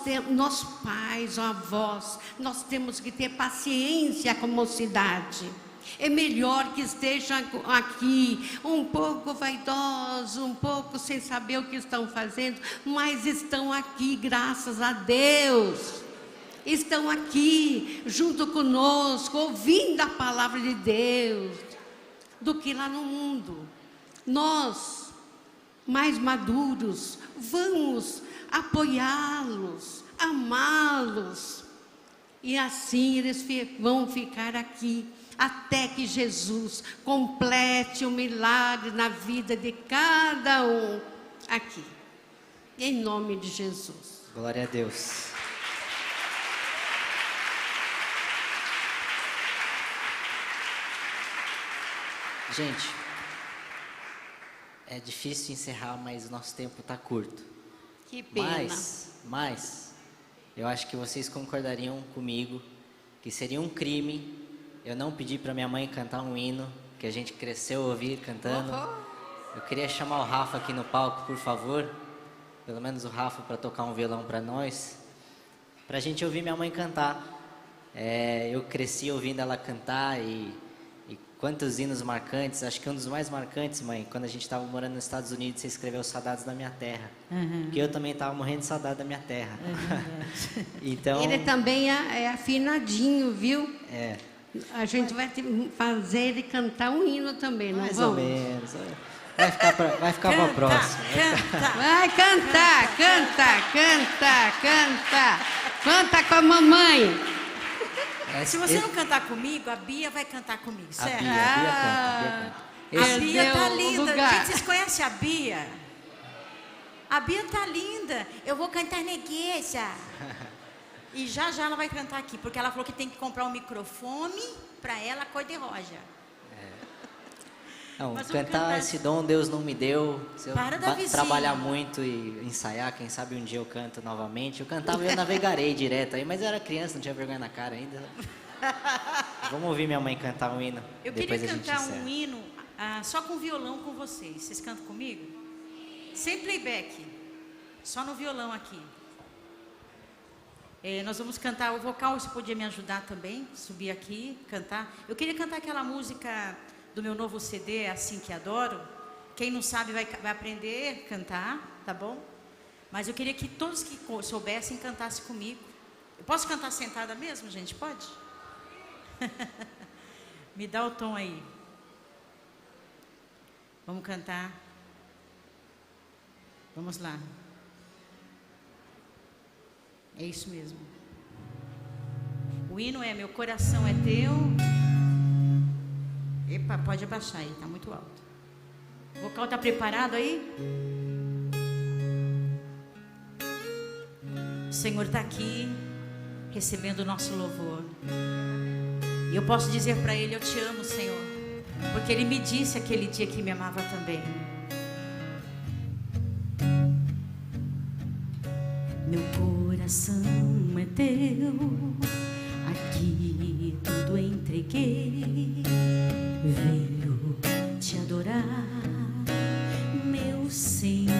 pais ou avós, nós temos que ter paciência com a mocidade. É melhor que estejam aqui um pouco vaidosos, um pouco sem saber o que estão fazendo, mas estão aqui, graças a Deus. Estão aqui junto conosco, ouvindo a palavra de Deus, do que lá no mundo. Nós, mais maduros, vamos apoiá-los, amá-los, e assim eles vão ficar aqui, até que Jesus complete o milagre na vida de cada um aqui. Em nome de Jesus. Glória a Deus. Gente, é difícil encerrar, mas o nosso tempo está curto. Que pena. Mas, eu acho que vocês concordariam comigo que seria um crime eu não pedir para minha mãe cantar um hino que a gente cresceu a ouvir cantando. Eu queria chamar o Rafa aqui no palco, por favor. Pelo menos o Rafa para tocar um violão para nós. Para a gente ouvir minha mãe cantar. Eu cresci ouvindo ela cantar e quantos hinos marcantes. Acho que um dos mais marcantes, mãe, quando a gente estava morando nos Estados Unidos, você escreveu Saudades da Minha Terra. Porque eu também estava morrendo de saudade da minha terra. Então, ele também é afinadinho, viu? É. A gente vai fazer ele cantar um hino também, não mais vamos? ou menos. Vai ficar para a próxima. Vai cantar, canta. Canta com a mamãe. Se você não cantar comigo, a Bia vai cantar comigo, certo? A Bia canta. A Bia tá linda. Lugar. Gente, vocês conhecem a Bia? A Bia tá linda. Eu vou cantar na igreja. E já ela vai cantar aqui, porque ela falou que tem que comprar um microfone para ela cor-de-rosa. Não, cantar esse dom Deus não me deu. Se eu trabalhar muito e ensaiar, quem sabe um dia eu canto novamente. Eu cantava e eu navegarei direto aí, mas eu era criança, não tinha vergonha na cara ainda. Vamos ouvir minha mãe cantar um hino. Eu depois queria cantar um encerra. hino só com violão com vocês. Vocês cantam comigo? Sem playback, só no violão aqui. Nós vamos cantar o vocal. Você podia me ajudar também? Subir aqui, cantar. Eu queria cantar aquela música do meu novo CD, Assim Que Adoro. Quem não sabe vai aprender a cantar, tá bom? Mas eu queria que todos que soubessem cantassem comigo. Eu posso cantar sentada mesmo, gente? Pode? Me dá o tom aí. Vamos cantar. Vamos lá. É isso mesmo. O hino é Meu Coração é Teu. Epa, pode abaixar aí, tá muito alto. O vocal tá preparado aí? O Senhor tá aqui, recebendo o nosso louvor. E eu posso dizer para Ele, eu te amo, Senhor. Porque Ele me disse aquele dia que me amava também. Meu coração é teu, aqui tudo entreguei. Veio te adorar, meu Senhor,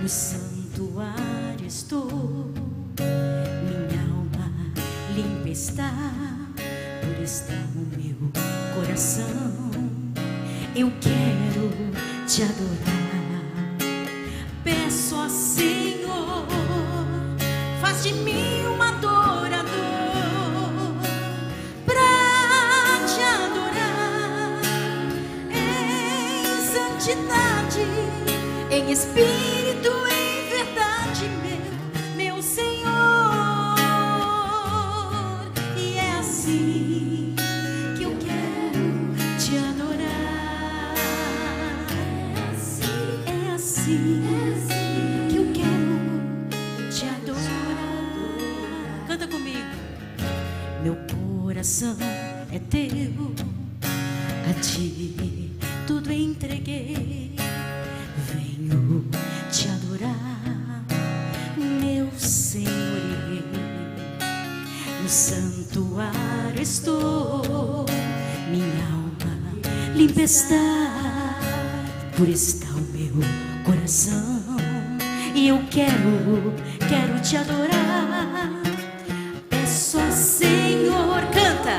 no santuário estou, minha alma limpa está. está o meu coração. Eu quero te adorar. Peço ao Senhor, faz de mim um adorador, pra te adorar em santidade, em espírito, em verdade, meu Senhor. E é assim que eu quero te adorar. É assim que eu quero te adorar. Canta comigo. Meu coração é teu, a ti tudo entreguei. Venho te adorar, meu Senhor. No santuário estou, minha alma limpa está, por está o meu coração. E eu quero te adorar. Peço ao Senhor, canta,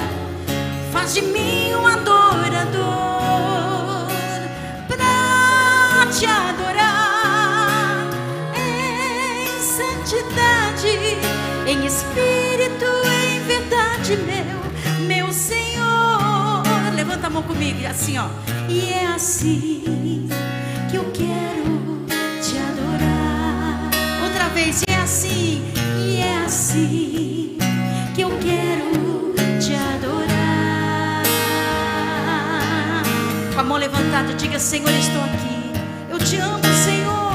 faz de mim um adorador, pra te adorar em santidade, em espírito, em verdade, meu Senhor. Levanta a mão comigo, assim, ó. E é assim que eu quero te adorar. Outra vez, e é assim que eu quero te adorar. Com a mão levantada, diga: Senhor, estou aqui. Eu te amo, Senhor.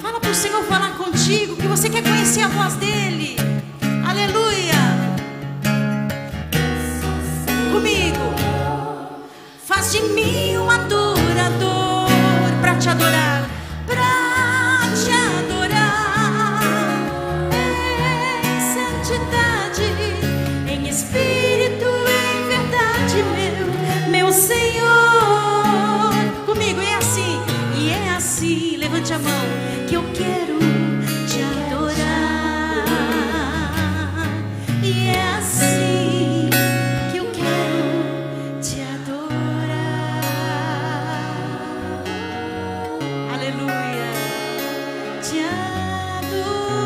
Fala pro Senhor falar contigo, que você quer conhecer a voz dele. Aleluia. Comigo. Faz de mim um adorador, pra te adorar, pra te adorar em santidade, em espírito, em verdade, meu Senhor. Comigo, é assim, levante a mão, que eu quero te adorar. E é assim que eu quero te adorar. Aleluia. Te adorar,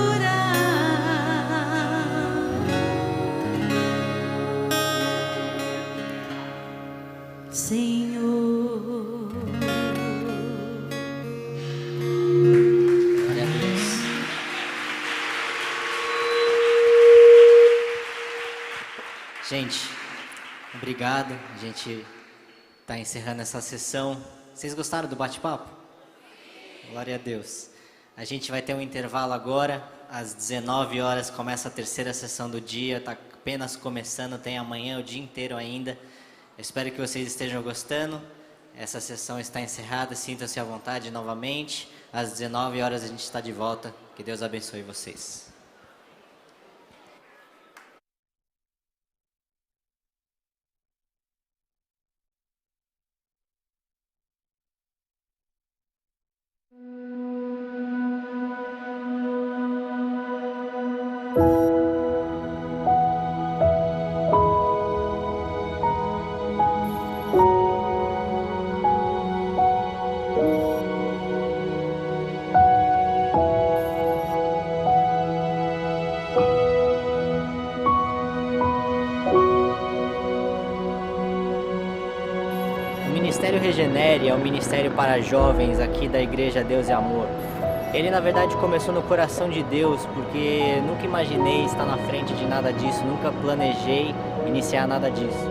Senhor. Glória a Deus. Gente, obrigado. A gente está encerrando essa sessão. Vocês gostaram do bate-papo? Glória a Deus. A gente vai ter um intervalo agora. Às 19 horas começa a terceira sessão do dia. Está apenas começando, tem amanhã o dia inteiro ainda. Eu espero que vocês estejam gostando. Essa sessão está encerrada. Sintam-se à vontade novamente. Às 19 horas a gente está de volta. Que Deus abençoe vocês. O Ministério Regenere é um ministério para jovens aqui da Igreja Deus e Amor. Ele, na verdade, começou no coração de Deus, porque nunca imaginei estar na frente de nada disso, nunca planejei iniciar nada disso.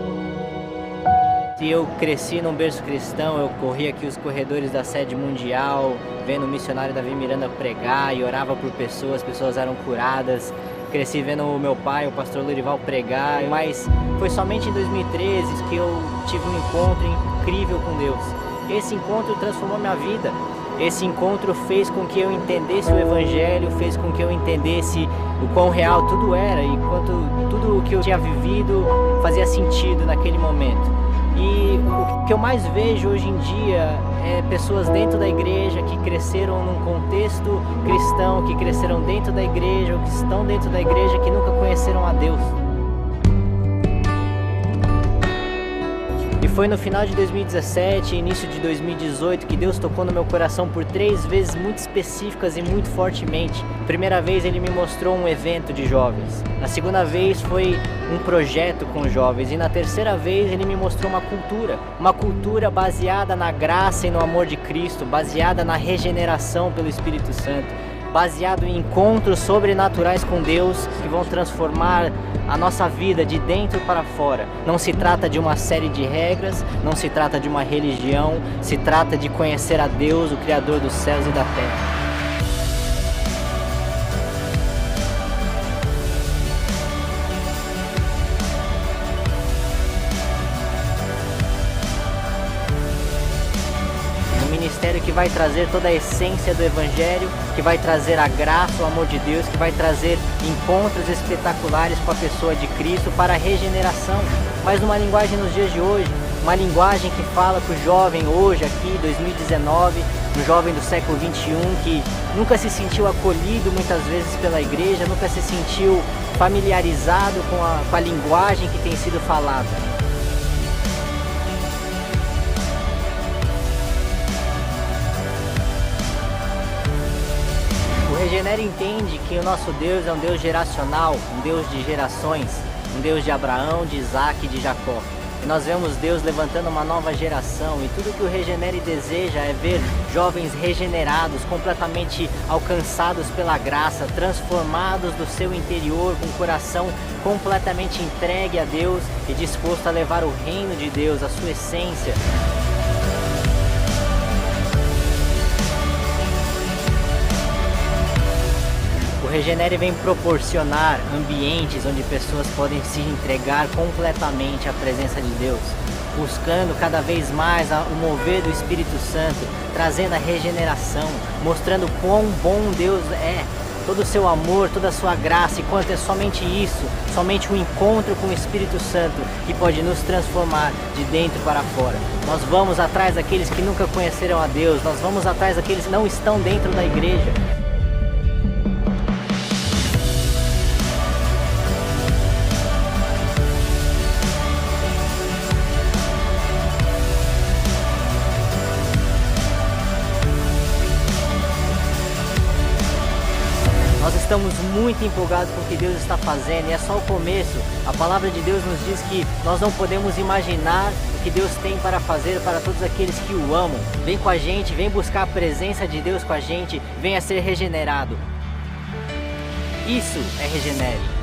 E eu cresci num berço cristão, eu corri aqui os corredores da sede mundial, vendo o missionário Davi Miranda pregar e orava por pessoas, pessoas eram curadas. Cresci vendo o meu pai, o pastor Lurival, pregar, mas foi somente em 2013 que eu tive um encontro incrível com Deus. Esse encontro transformou minha vida. Esse encontro fez com que eu entendesse o Evangelho, fez com que eu entendesse o quão real tudo era e quanto tudo o que eu tinha vivido fazia sentido naquele momento. E o que eu mais vejo hoje em dia é pessoas dentro da igreja que cresceram num contexto cristão, que cresceram dentro da igreja ou que estão dentro da igreja que nunca conheceram a Deus. E foi no final de 2017 e início de 2018 que Deus tocou no meu coração por 3 vezes muito específicas e muito fortemente. A primeira vez ele me mostrou um evento de jovens. Na segunda vez foi um projeto com jovens. E na terceira vez ele me mostrou uma cultura baseada na graça e no amor de Cristo, baseada na regeneração pelo Espírito Santo, baseado em encontros sobrenaturais com Deus que vão transformar a nossa vida de dentro para fora. Não se trata de uma série de regras, não se trata de uma religião, se trata de conhecer a Deus, o Criador dos céus e da terra. Ministério que vai trazer toda a essência do Evangelho, que vai trazer a graça, o amor de Deus, que vai trazer encontros espetaculares com a pessoa de Cristo para a regeneração, mas numa linguagem nos dias de hoje, uma linguagem que fala para o jovem hoje, aqui, 2019, um jovem do século 21 que nunca se sentiu acolhido muitas vezes pela igreja, nunca se sentiu familiarizado com a linguagem que tem sido falada. O Regenera entende que o nosso Deus é um Deus geracional, um Deus de gerações, um Deus de Abraão, de Isaac e de Jacó. E nós vemos Deus levantando uma nova geração e tudo que o Regenere deseja é ver jovens regenerados, completamente alcançados pela graça, transformados do seu interior, com o coração completamente entregue a Deus e disposto a levar o reino de Deus, a sua essência. O Regenere vem proporcionar ambientes onde pessoas podem se entregar completamente à presença de Deus, buscando cada vez mais o mover do Espírito Santo, trazendo a regeneração, mostrando quão bom Deus é, todo o seu amor, toda a sua graça, e quanto é somente isso, somente o encontro com o Espírito Santo que pode nos transformar de dentro para fora. Nós vamos atrás daqueles que nunca conheceram a Deus, nós vamos atrás daqueles que não estão dentro da igreja. Nós estamos muito empolgados com o que Deus está fazendo e é só o começo. A palavra de Deus nos diz que nós não podemos imaginar o que Deus tem para fazer para todos aqueles que o amam. Vem com a gente, vem buscar a presença de Deus com a gente, venha ser regenerado. Isso é Regenere.